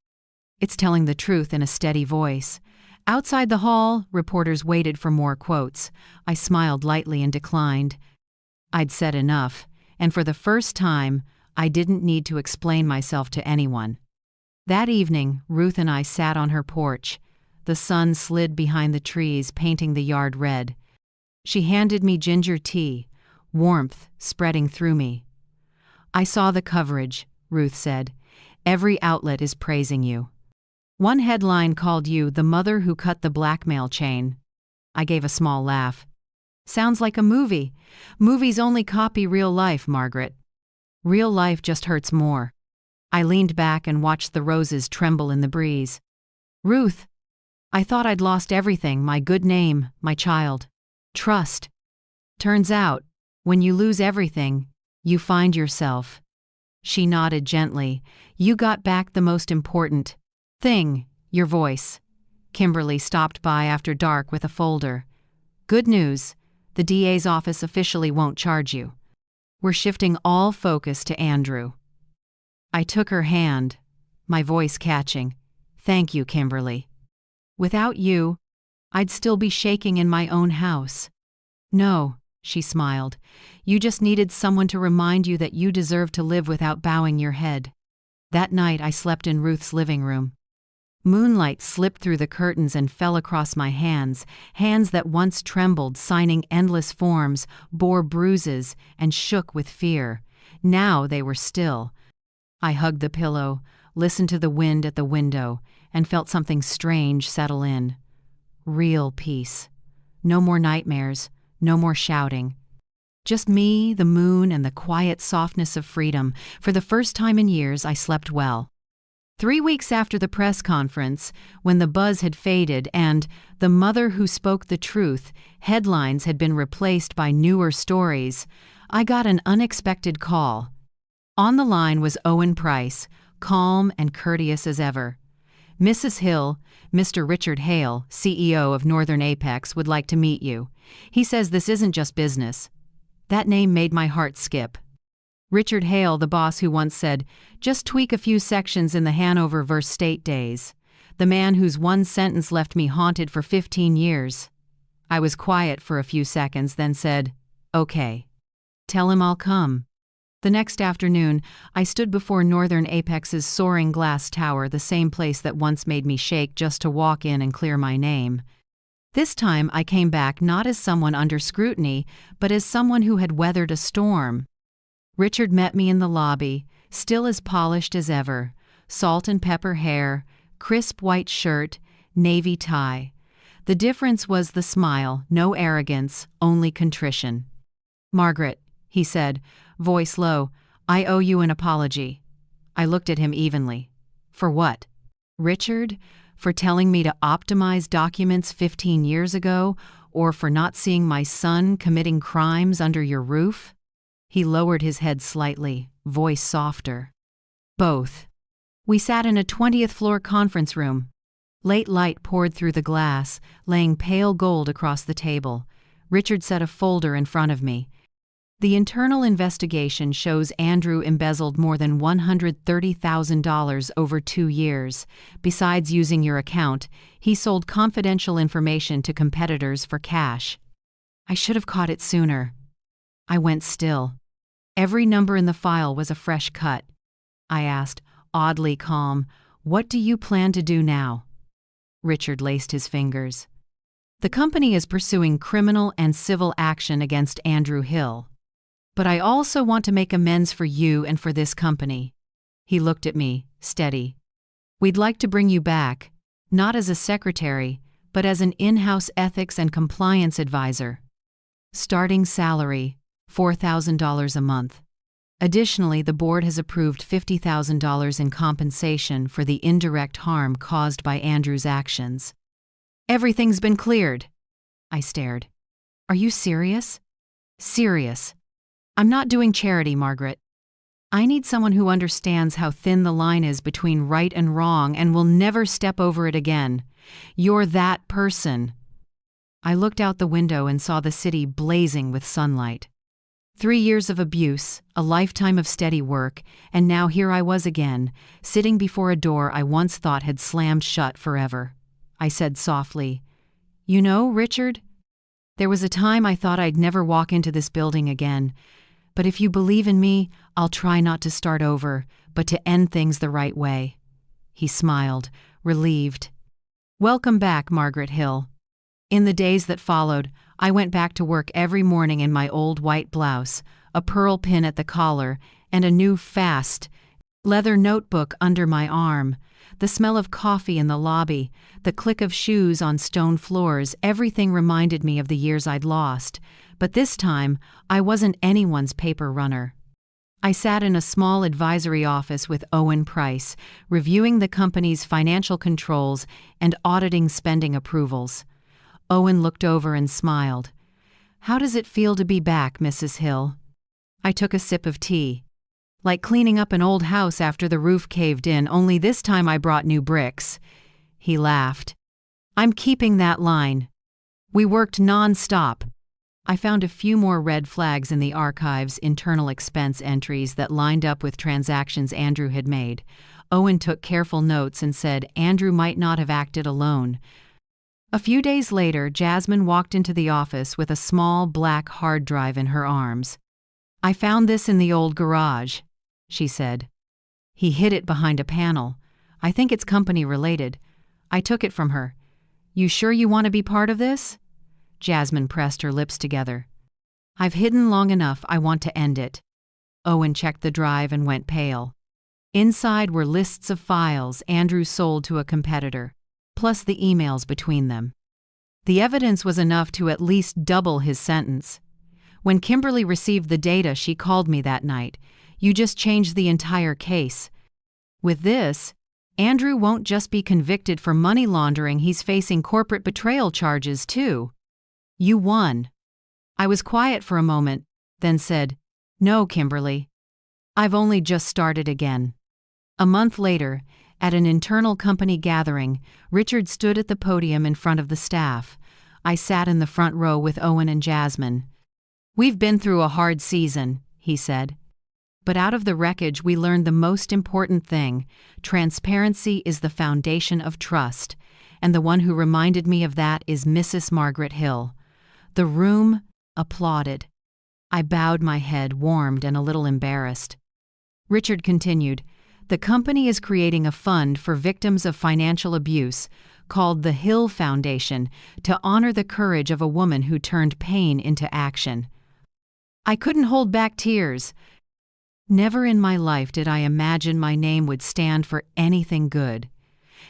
It's telling the truth in a steady voice." Outside the hall, reporters waited for more quotes. I smiled lightly and declined. I'd said enough, and for the first time, I didn't need to explain myself to anyone. That evening, Ruth and I sat on her porch. The sun slid behind the trees, painting the yard red. She handed me ginger tea, warmth spreading through me. "I saw the coverage," Ruth said. "Every outlet is praising you. One headline called you the mother who cut the blackmail chain." I gave a small laugh. "Sounds like a movie. Movies only copy real life, Margaret. Real life just hurts more." I leaned back and watched the roses tremble in the breeze. "Ruth, I thought I'd lost everything, my good name, my child. Trust. Turns out, when you lose everything, you find yourself." She nodded gently. "You got back the most important thing, your voice." Kimberly stopped by after dark with a folder. "Good news, the DA's office officially won't charge you. We're shifting all focus to Andrew." I took her hand, my voice catching. "Thank you, Kimberly. Without you, I'd still be shaking in my own house." "No," she smiled. "You just needed someone to remind you that you deserve to live without bowing your head." That night I slept in Ruth's living room. Moonlight slipped through the curtains and fell across my hands, hands that once trembled, signing endless forms, bore bruises, and shook with fear. Now they were still. I hugged the pillow, listened to the wind at the window, and felt something strange settle in. Real peace. No more nightmares, no more shouting. Just me, the moon, and the quiet softness of freedom. For the first time in years, I slept well. 3 weeks after the press conference, when the buzz had faded and "The Mother Who Spoke the Truth" headlines had been replaced by newer stories, I got an unexpected call. On the line was Owen Price, calm and courteous as ever. "Mrs. Hill, Mr. Richard Hale, CEO of Northern Apex, would like to meet you. He says this isn't just business." That name made my heart skip. Richard Hale, the boss who once said, "Just tweak a few sections in the Hanover v. State days." The man whose one sentence left me haunted for 15 years. I was quiet for a few seconds, then said, "Okay. Tell him I'll come." The next afternoon, I stood before Northern Apex's soaring glass tower, the same place that once made me shake just to walk in and clear my name. This time I came back not as someone under scrutiny, but as someone who had weathered a storm. Richard met me in the lobby, still as polished as ever, salt and pepper hair, crisp white shirt, navy tie. The difference was the smile, no arrogance, only contrition. "Margaret," he said, voice low, "I owe you an apology." I looked at him evenly. "For what?" "Richard, for telling me to optimize documents 15 years ago, or for not seeing my son committing crimes under your roof?" He lowered his head slightly, voice softer. "Both." We sat in a 20th floor conference room. Late light poured through the glass, laying pale gold across the table. Richard set a folder in front of me. "The internal investigation shows Andrew embezzled more than $130,000 over 2 years. Besides using your account, he sold confidential information to competitors for cash." I should have caught it sooner. I went still. Every number in the file was a fresh cut. I asked, oddly calm, "What do you plan to do now?" Richard laced his fingers. The company is pursuing criminal and civil action against Andrew Hill. But I also want to make amends for you and for this company." He looked at me, steady. "We'd like to bring you back, not as a secretary, but as an in-house ethics and compliance advisor. Starting salary, $4,000 a month. Additionally, the board has approved $50,000 in compensation for the indirect harm caused by Andrew's actions." "Everything's been cleared." I stared. "Are you serious?" "Serious. I'm not doing charity, Margaret. I need someone who understands how thin the line is between right and wrong and will never step over it again. You're that person." I looked out the window and saw the city blazing with sunlight. 3 years of abuse, a lifetime of steady work, and now here I was again, sitting before a door I once thought had slammed shut forever. I said softly, "You know, Richard, there was a time I thought I'd never walk into this building again. But if you believe in me, I'll try not to start over, but to end things the right way." He smiled, relieved. "Welcome back, Margaret Hill." In the days that followed, I went back to work every morning in my old white blouse, a pearl pin at the collar, and a new fast leather notebook under my arm. The smell of coffee in the lobby, the click of shoes on stone floors, everything reminded me of the years I'd lost. But this time, I wasn't anyone's paper runner. I sat in a small advisory office with Owen Price, reviewing the company's financial controls and auditing spending approvals. Owen looked over and smiled. "How does it feel to be back, Mrs. Hill?" I took a sip of tea. "Like cleaning up an old house after the roof caved in, only this time I brought new bricks." He laughed. "I'm keeping that line. We worked non-stop." I found a few more red flags in the archive's internal expense entries that lined up with transactions Andrew had made. Owen took careful notes and said Andrew might not have acted alone. A few days later, Jasmine walked into the office with a small black hard drive in her arms. "I found this in the old garage," she said. "He hid it behind a panel. I think it's company related. I took it from her. You sure you want to be part of this?" Jasmine pressed her lips together. "I've hidden long enough, I want to end it." Owen checked the drive and went pale. Inside were lists of files Andrew sold to a competitor, plus the emails between them. The evidence was enough to at least double his sentence. When Kimberly received the data, she called me that night. "You just changed the entire case. With this, Andrew won't just be convicted for money laundering, he's facing corporate betrayal charges too. You won." I was quiet for a moment, then said, "No, Kimberly. I've only just started again." A month later, at an internal company gathering, Richard stood at the podium in front of the staff. I sat in the front row with Owen and Jasmine. "We've been through a hard season," he said. "But out of the wreckage we learned the most important thing. Transparency is the foundation of trust. And the one who reminded me of that is Mrs. Margaret Hill." The room applauded. I bowed my head, warmed and a little embarrassed. Richard continued, "The company is creating a fund for victims of financial abuse called the Hill Foundation to honor the courage of a woman who turned pain into action." I couldn't hold back tears. Never in my life did I imagine my name would stand for anything good.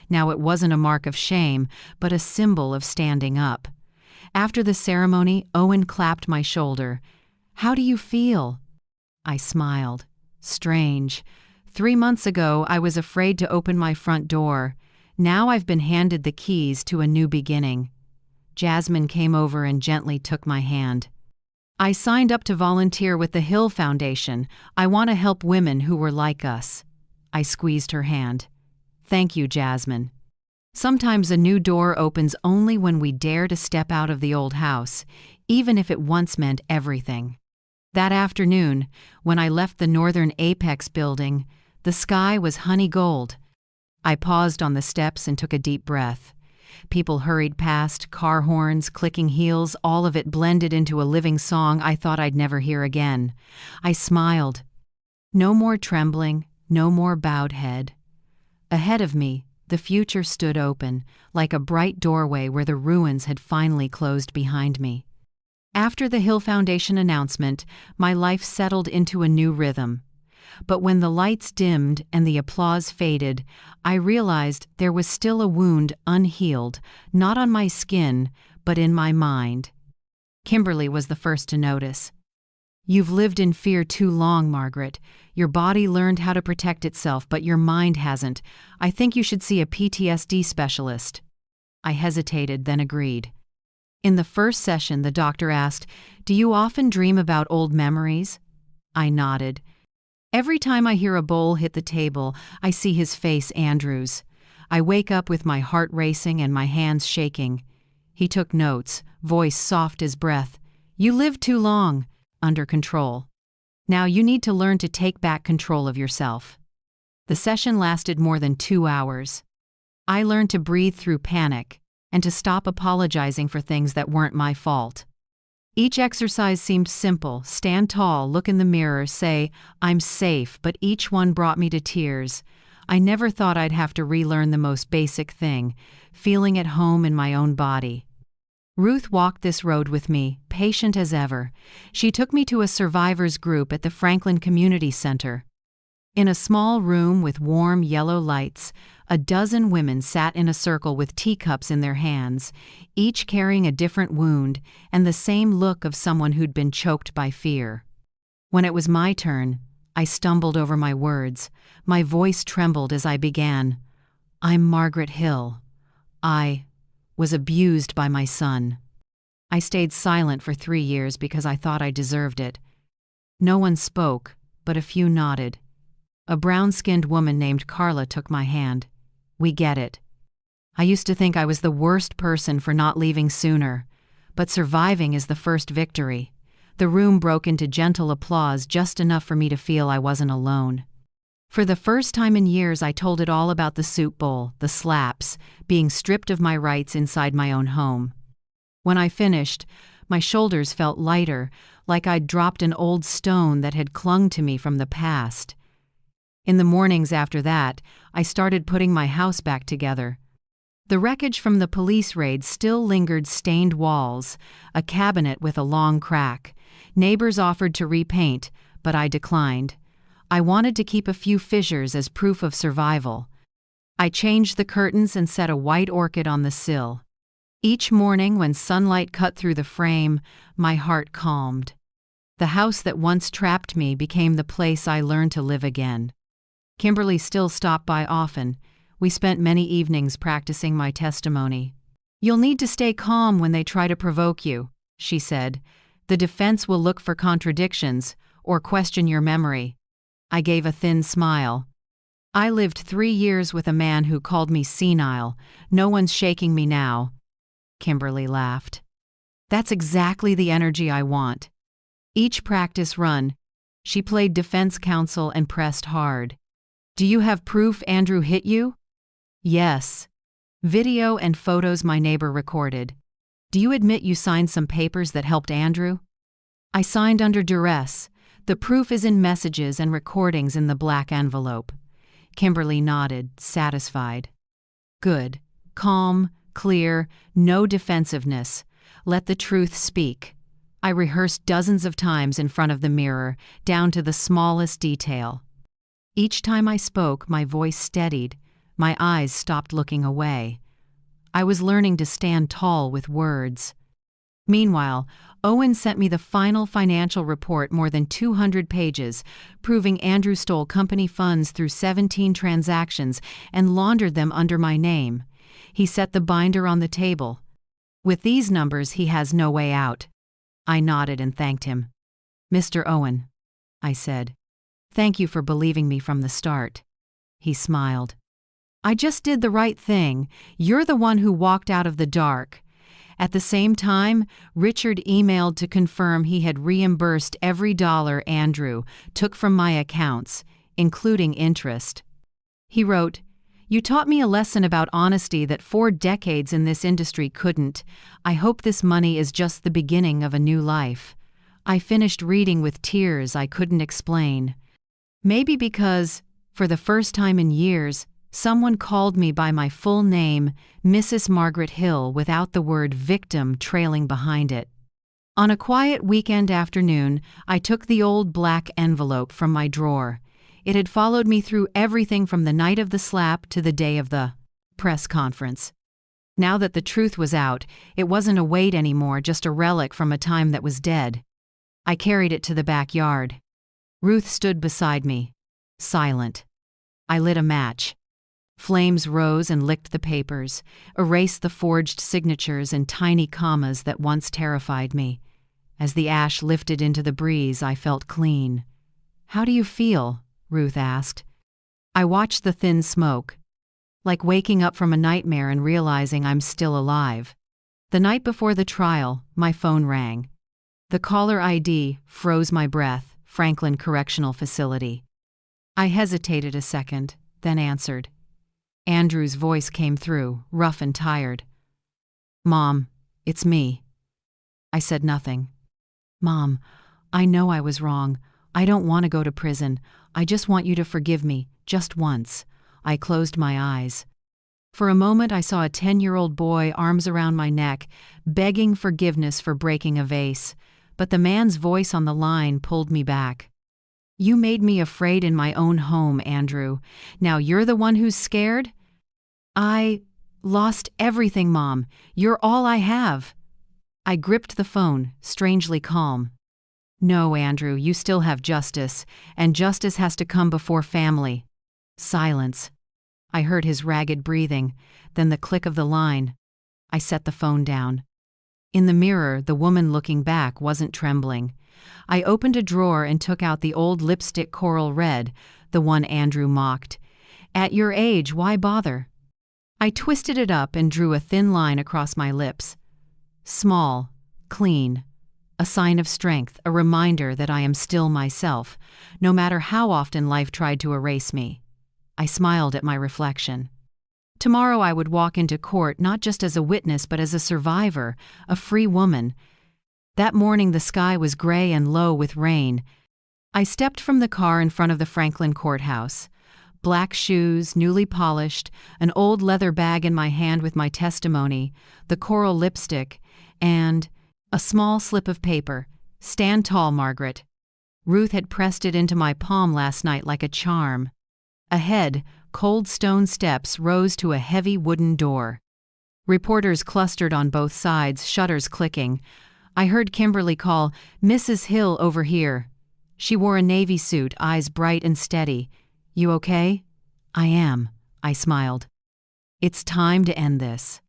Now it wasn't a mark of shame, but a symbol of standing up. After the ceremony, Owen clapped my shoulder. "How do you feel?" I smiled. Strange. 3 months ago, I was afraid to open my front door. Now I've been handed the keys to a new beginning. Jasmine came over and gently took my hand. "I signed up to volunteer with the Hill Foundation. I want to help women who were like us." I squeezed her hand. "Thank you, Jasmine. Sometimes a new door opens only when we dare to step out of the old house, even if it once meant everything." That afternoon, when I left the Northern Apex building, the sky was honey gold. I paused on the steps and took a deep breath. People hurried past, car horns, clicking heels, all of it blended into a living song I thought I'd never hear again. I smiled. No more trembling, no more bowed head. Ahead of me, the future stood open, like a bright doorway where the ruins had finally closed behind me. After the Hill Foundation announcement, my life settled into a new rhythm. But when the lights dimmed and the applause faded, I realized there was still a wound unhealed, not on my skin, but in my mind. Kimberly was the first to notice. "You've lived in fear too long, Margaret. Your body learned how to protect itself, but your mind hasn't. I think you should see a PTSD specialist." I hesitated, then agreed. In the first session, the doctor asked, "Do you often dream about old memories?" I nodded. "Every time I hear a bowl hit the table, I see his face, Andrew's. I wake up with my heart racing and my hands shaking." He took notes, voice soft as breath. "You lived too long. Under control. Now you need to learn to take back control of yourself." The session lasted more than 2 hours. I learned to breathe through panic and to stop apologizing for things that weren't my fault. Each exercise seemed simple: stand tall, look in the mirror, say, "I'm safe," but each one brought me to tears. I never thought I'd have to relearn the most basic thing: feeling at home in my own body. Ruth walked this road with me, patient as ever. She took me to a survivors group at the Franklin Community Center. In a small room with warm yellow lights, a dozen women sat in a circle with teacups in their hands, each carrying a different wound and the same look of someone who'd been choked by fear. When it was my turn, I stumbled over my words. My voice trembled as I began. "I'm Margaret Hill. I was abused by my son." I stayed silent for 3 years because I thought I deserved it. No one spoke, but a few nodded. A brown-skinned woman named Carla took my hand. "We get it. I used to think I was the worst person for not leaving sooner, but surviving is the first victory." The room broke into gentle applause, just enough for me to feel I wasn't alone. For the first time in years, I told it all about the soup bowl, the slaps, being stripped of my rights inside my own home. When I finished, my shoulders felt lighter, like I'd dropped an old stone that had clung to me from the past. In the mornings after that, I started putting my house back together. The wreckage from the police raid still lingered: stained walls, a cabinet with a long crack. Neighbors offered to repaint, but I declined. I wanted to keep a few fissures as proof of survival. I changed the curtains and set a white orchid on the sill. Each morning, when sunlight cut through the frame, my heart calmed. The house that once trapped me became the place I learned to live again. Kimberly still stopped by often. We spent many evenings practicing my testimony. "You'll need to stay calm when they try to provoke you," she said. "The defense will look for contradictions or question your memory." I gave a thin smile. "I lived 3 years with a man who called me senile. No one's shaking me now." Kimberly laughed. "That's exactly the energy I want." Each practice run, she played defense counsel and pressed hard. "Do you have proof Andrew hit you?" "Yes. Video and photos my neighbor recorded." "Do you admit you signed some papers that helped Andrew?" "I signed under duress. The proof is in messages and recordings in the black envelope." Kimberly nodded, satisfied. "Good. Calm, clear, no defensiveness. Let the truth speak." I rehearsed dozens of times in front of the mirror, down to the smallest detail. Each time I spoke, my voice steadied. My eyes stopped looking away. I was learning to stand tall with words. Meanwhile, Owen sent me the final financial report, more than 200 pages, proving Andrew stole company funds through 17 transactions and laundered them under my name. He set the binder on the table. "With these numbers, he has no way out." I nodded and thanked him. "Mr. Owen," I said, "thank you for believing me from the start." He smiled. "I just did the right thing. You're the one who walked out of the dark." At the same time, Richard emailed to confirm he had reimbursed every dollar Andrew took from my accounts, including interest. He wrote, "You taught me a lesson about honesty that 4 decades in this industry couldn't. I hope this money is just the beginning of a new life." I finished reading with tears I couldn't explain. Maybe because, for the first time in years, Someone called me by my full name, Mrs. Margaret Hill, without the word victim trailing behind it. On a quiet weekend afternoon, I took the old black envelope from my drawer. It had followed me through everything from the night of the slap to the day of the press conference. Now that the truth was out, it wasn't a weight anymore, just a relic from a time that was dead. I carried it to the backyard. Ruth stood beside me, silent. I lit a match. Flames rose and licked the papers, erased the forged signatures and tiny commas that once terrified me. As the ash lifted into the breeze, I felt clean. "How do you feel?" Ruth asked. I watched the thin smoke, like waking up from a nightmare and realizing I'm still alive. The night before the trial, my phone rang. The caller ID froze my breath, Franklin Correctional Facility. I hesitated a second, then answered. Andrew's voice came through, rough and tired. "Mom, it's me." I said nothing. "Mom, I know I was wrong. I don't want to go to prison. I just want you to forgive me, just once." I closed my eyes. For a moment I saw a 10-year-old boy, arms around my neck, begging forgiveness for breaking a vase. But the man's voice on the line pulled me back. "You made me afraid in my own home, Andrew. Now you're the one who's scared?" "I lost everything, Mom. You're all I have." I gripped the phone, strangely calm. "No, Andrew, you still have justice, and justice has to come before family." Silence. I heard his ragged breathing, then the click of the line. I set the phone down. In the mirror, the woman looking back wasn't trembling. I opened a drawer and took out the old lipstick coral red, the one Andrew mocked. "At your age, why bother?" I twisted it up and drew a thin line across my lips. Small, clean, a sign of strength, a reminder that I am still myself, no matter how often life tried to erase me. I smiled at my reflection. Tomorrow I would walk into court not just as a witness but as a survivor, a free woman. That morning the sky was gray and low with rain. I stepped from the car in front of the Franklin courthouse. Black shoes, newly polished, an old leather bag in my hand with my testimony, the coral lipstick, and a small slip of paper. "Stand tall, Margaret." Ruth had pressed it into my palm last night like a charm. Ahead, cold stone steps rose to a heavy wooden door. Reporters clustered on both sides, shutters clicking. I heard Kimberly call, "Mrs. Hill, over here." She wore a navy suit, eyes bright and steady. "You okay?" "I am," I smiled. "It's time to end this."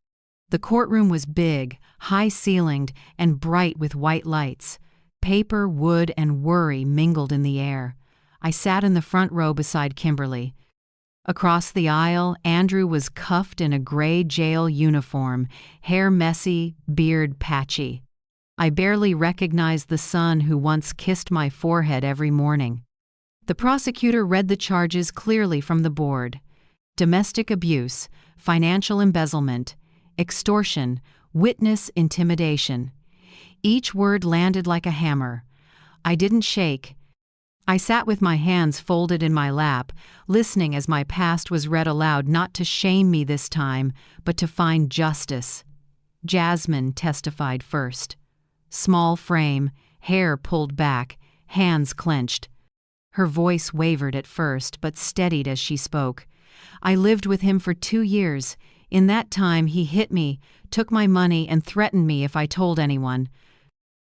The courtroom was big, high-ceilinged, and bright with white lights. Paper, wood, and worry mingled in the air. I sat in the front row beside Kimberly. Across the aisle, Andrew was cuffed in a gray jail uniform, hair messy, beard patchy. I barely recognized the son who once kissed my forehead every morning. The prosecutor read the charges clearly from the board. Domestic abuse, financial embezzlement, extortion, witness intimidation. Each word landed like a hammer. I didn't shake. I sat with my hands folded in my lap, listening as my past was read aloud, not to shame me this time, but to find justice. Jasmine testified first. Small frame, hair pulled back, hands clenched. Her voice wavered at first, but steadied as she spoke. "I lived with him for 2 years. In that time, he hit me, took my money, and threatened me if I told anyone.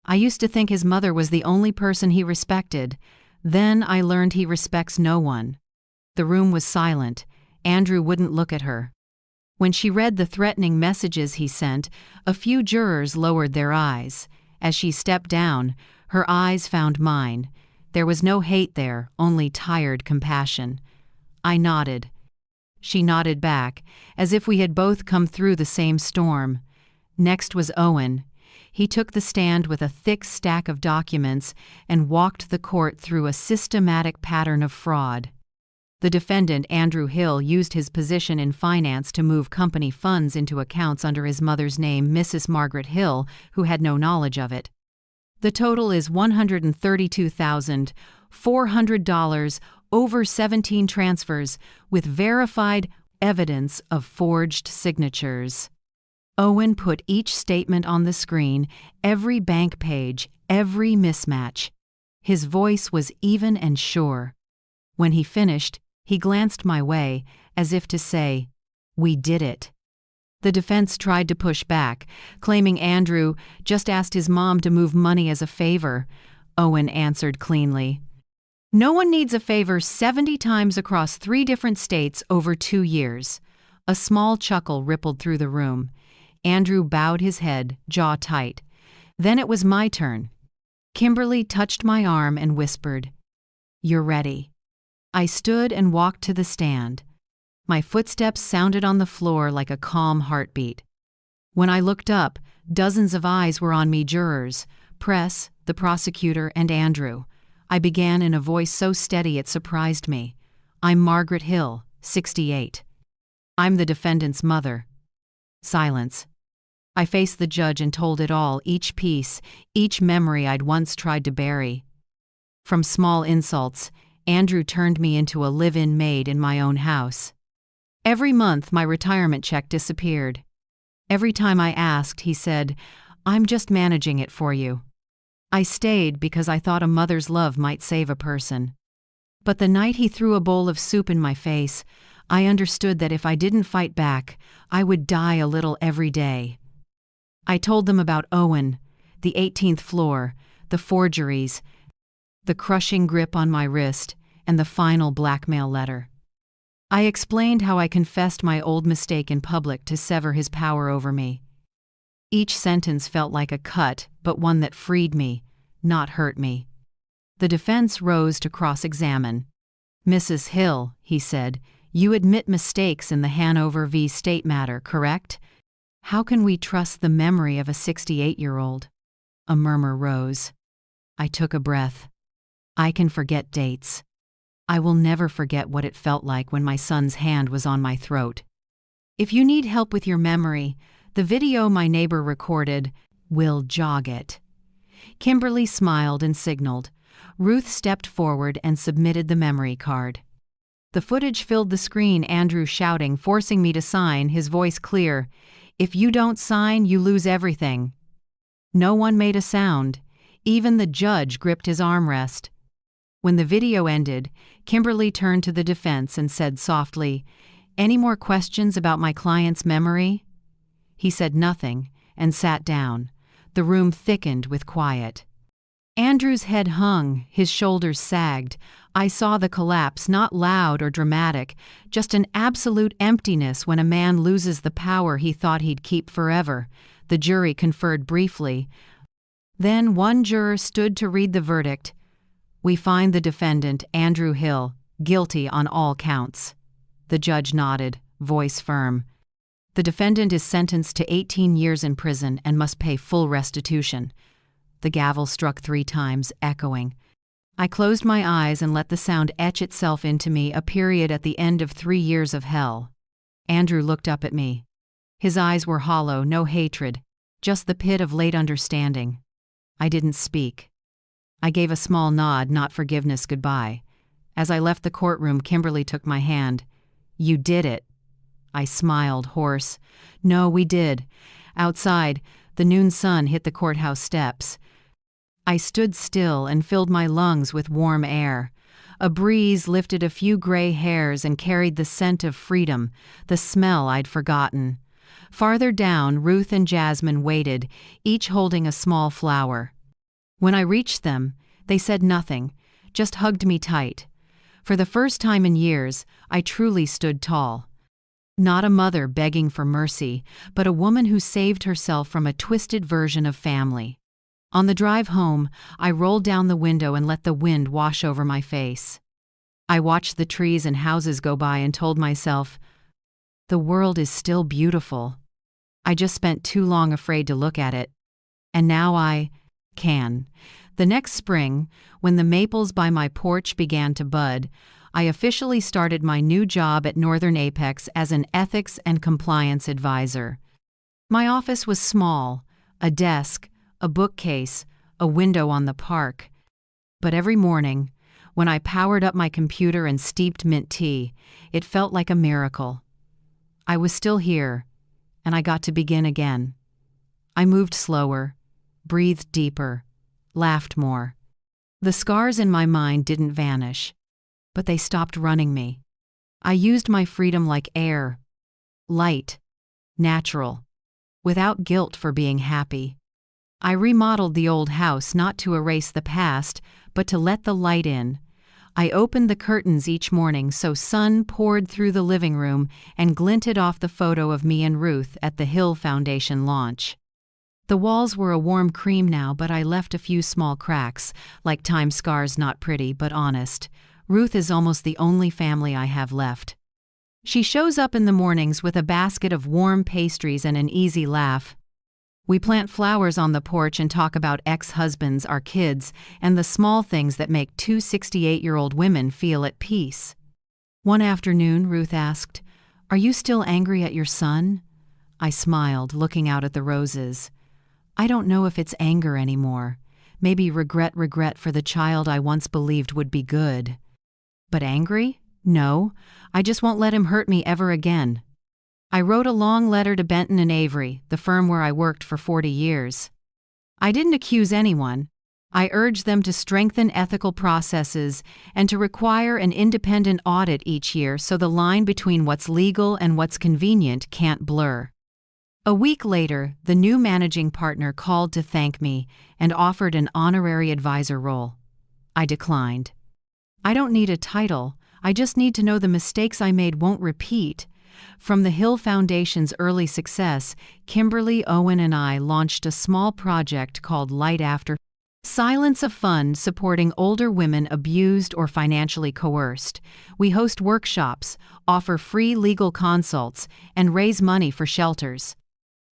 I used to think his mother was the only person he respected. Then I learned he respects no one." The room was silent. Andrew wouldn't look at her. When she read the threatening messages he sent, a few jurors lowered their eyes. As she stepped down, her eyes found mine. There was no hate there, only tired compassion. I nodded. She nodded back, as if we had both come through the same storm. Next was Owen. He took the stand with a thick stack of documents and walked the court through a systematic pattern of fraud. The defendant, Andrew Hill, used his position in finance to move company funds into accounts under his mother's name, Mrs. Margaret Hill, who had no knowledge of it. The total is $132,400, over 17 transfers with verified evidence of forged signatures. Owen put each statement on the screen, every bank page, every mismatch. His voice was even and sure. When he finished, he glanced my way, as if to say, "We did it." The defense tried to push back, claiming Andrew just asked his mom to move money as a favor. Owen answered cleanly, "No one needs a favor 70 times across 3 different states over 2 years." A small chuckle rippled through the room. Andrew bowed his head, jaw tight. Then it was my turn. Kimberly touched my arm and whispered, "You're ready." I stood and walked to the stand. My footsteps sounded on the floor like a calm heartbeat. When I looked up, dozens of eyes were on me, jurors, press, the prosecutor, and Andrew. I began in a voice so steady it surprised me. "I'm Margaret Hill, 68. I'm the defendant's mother." Silence. I faced the judge and told it all, each piece, each memory I'd once tried to bury. From small insults, Andrew turned me into a live-in maid in my own house. Every month, my retirement check disappeared. Every time I asked, he said, "I'm just managing it for you." I stayed because I thought a mother's love might save a person. But the night he threw a bowl of soup in my face, I understood that if I didn't fight back, I would die a little every day. I told them about Owen, the 18th floor, the forgeries, the crushing grip on my wrist, and the final blackmail letter. I explained how I confessed my old mistake in public to sever his power over me. Each sentence felt like a cut, but one that freed me, not hurt me. The defense rose to cross-examine. "Mrs. Hill," he said, "you admit mistakes in the Hanover v. State matter, correct? How can we trust the memory of a 68-year-old? A murmur rose. I took a breath. I can forget dates. I will never forget what it felt like when my son's hand was on my throat. If you need help with your memory, the video my neighbor recorded will jog it." Kimberly smiled and signaled. Ruth stepped forward and submitted the memory card. The footage filled the screen, Andrew shouting, forcing me to sign, his voice clear. "If you don't sign, you lose everything." No one made a sound. Even the judge gripped his armrest. When the video ended, Kimberly turned to the defense and said softly, "Any more questions about my client's memory?" He said nothing and sat down. The room thickened with quiet. Andrew's head hung, his shoulders sagged. I saw the collapse, not loud or dramatic, just an absolute emptiness when a man loses the power he thought he'd keep forever. The jury conferred briefly. Then one juror stood to read the verdict. "We find the defendant, Andrew Hill, guilty on all counts." The judge nodded, voice firm. "The defendant is sentenced to 18 years in prison and must pay full restitution." The gavel struck 3 times, echoing. I closed my eyes and let the sound etch itself into me, a period at the end of 3 years of hell. Andrew looked up at me. His eyes were hollow, no hatred, just the pit of late understanding. I didn't speak. I gave a small nod, not forgiveness, goodbye. As I left the courtroom, Kimberly took my hand. "You did it." I smiled, hoarse. "No, we did." Outside, the noon sun hit the courthouse steps. I stood still and filled my lungs with warm air. A breeze lifted a few gray hairs and carried the scent of freedom, the smell I'd forgotten. Farther down, Ruth and Jasmine waited, each holding a small flower. When I reached them, they said nothing, just hugged me tight. For the first time in years, I truly stood tall. Not a mother begging for mercy, but a woman who saved herself from a twisted version of family. On the drive home, I rolled down the window and let the wind wash over my face. I watched the trees and houses go by and told myself, the world is still beautiful. I just spent too long afraid to look at it. And now I can. The next spring, when the maples by my porch began to bud, I officially started my new job at Northern Apex as an ethics and compliance advisor. My office was small, a desk, a bookcase, a window on the park. But every morning, When I powered up my computer and steeped mint tea, it felt like a miracle. I was still here, and I got to begin again. I moved slower, breathed deeper, laughed more. The scars in my mind didn't vanish, but they stopped running me. I used my freedom like air, light, natural, without guilt for being happy. I remodeled the old house not to erase the past, but to let the light in. I opened the curtains each morning so sun poured through the living room and glinted off the photo of me and Ruth at the Hill Foundation launch. The walls were a warm cream now, but I left a few small cracks, like time scars, not pretty but honest. Ruth is almost the only family I have left. She shows up in the mornings with a basket of warm pastries and an easy laugh. We plant flowers on the porch and talk about ex-husbands, our kids, and the small things that make two 68-year-old women feel at peace. One afternoon, Ruth asked, "Are you still angry at your son?" I smiled, looking out at the roses. I don't know if it's anger anymore. Maybe regret for the child I once believed would be good. But angry? No, I just won't let him hurt me ever again. I wrote a long letter to Benton and Avery, the firm where I worked for 40 years. I didn't accuse anyone. I urged them to strengthen ethical processes and to require an independent audit each year so the line between what's legal and what's convenient can't blur. A week later, the new managing partner called to thank me and offered an honorary advisor role. I declined. I don't need a title, I just need to know the mistakes I made won't repeat. From the Hill Foundation's early success, Kimberly, Owen, and I launched a small project called Light After Silence, a fund supporting older women abused or financially coerced. We host workshops, offer free legal consults, and raise money for shelters.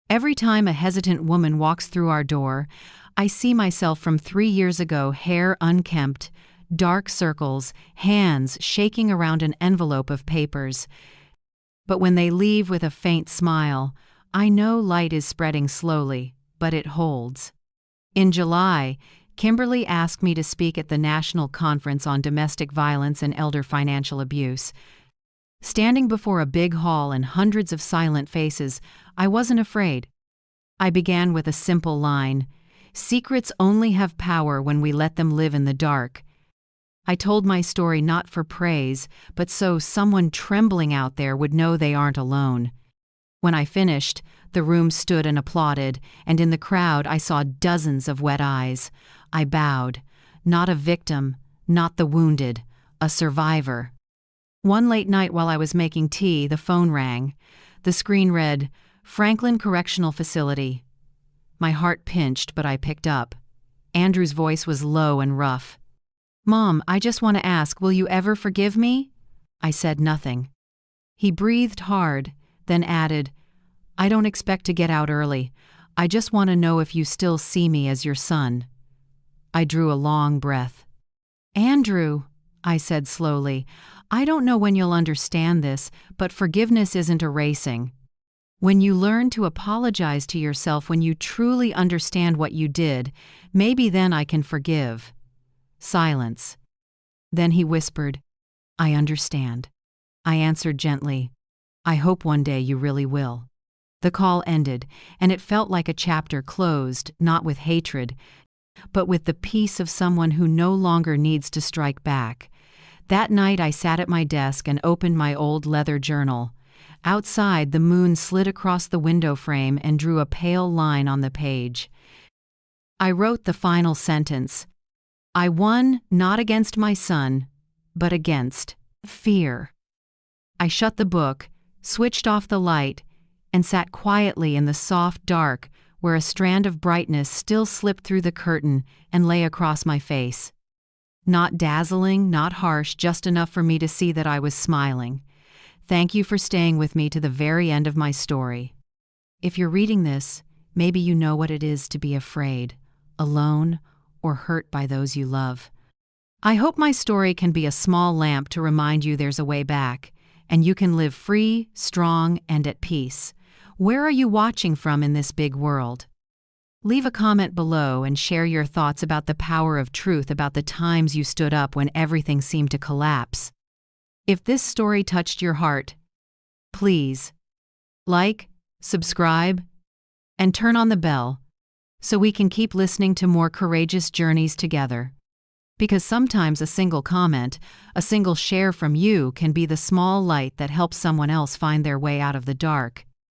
Every time a hesitant woman walks through our door, I see myself from 3 years ago, hair unkempt, dark circles, hands shaking around an envelope of papers. But when they leave with a faint smile, I know light is spreading slowly, but it holds. In July, Kimberly asked me to speak at the National Conference on Domestic Violence and Elder Financial Abuse. Standing before a big hall and hundreds of silent faces, I wasn't afraid. I began with a simple line: "Secrets only have power when we let them live in the dark." I told my story not for praise, but so someone trembling out there would know they aren't alone. When I finished, the room stood and applauded, and in the crowd I saw dozens of wet eyes. I bowed. Not a victim, not the wounded, a survivor. One late night while I was making tea, the phone rang. The screen read, "Franklin Correctional Facility." My heart pinched, but I picked up. Andrew's voice was low and rough. "Mom, I just want to ask, will you ever forgive me?" I said nothing. He breathed hard, then added, "I don't expect to get out early. I just want to know if you still see me as your son." I drew a long breath. "Andrew," I said slowly, "I don't know when you'll understand this, but forgiveness isn't erasing. When you learn to apologize to yourself, when you truly understand what you did, maybe then I can forgive." Silence. Then he whispered, "I understand." I answered gently, "I hope one day you really will." The call ended, and it felt like a chapter closed, not with hatred, but with the peace of someone who no longer needs to strike back. That night I sat at my desk and opened my old leather journal. Outside, the moon slid across the window frame and drew a pale line on the page. I wrote the final sentence. I won not against my son, but against fear. I shut the book, switched off the light, and sat quietly in the soft dark where a strand of brightness still slipped through the curtain and lay across my face. Not dazzling, not harsh, just enough for me to see that I was smiling. Thank you for staying with me to the very end of my story. If you're reading this, maybe you know what it is to be afraid, alone, or hurt by those you love. I hope my story can be a small lamp to remind you there's a way back, and you can live free, strong, and at peace. Where are you watching from in this big world? Leave a comment below and share your thoughts about the power of truth, about the times you stood up when everything seemed to collapse. If this story touched your heart, please like, subscribe, and turn on the bell so we can keep listening to more courageous journeys together. Because sometimes a single comment, a single share from you can be the small light that helps someone else find their way out of the dark.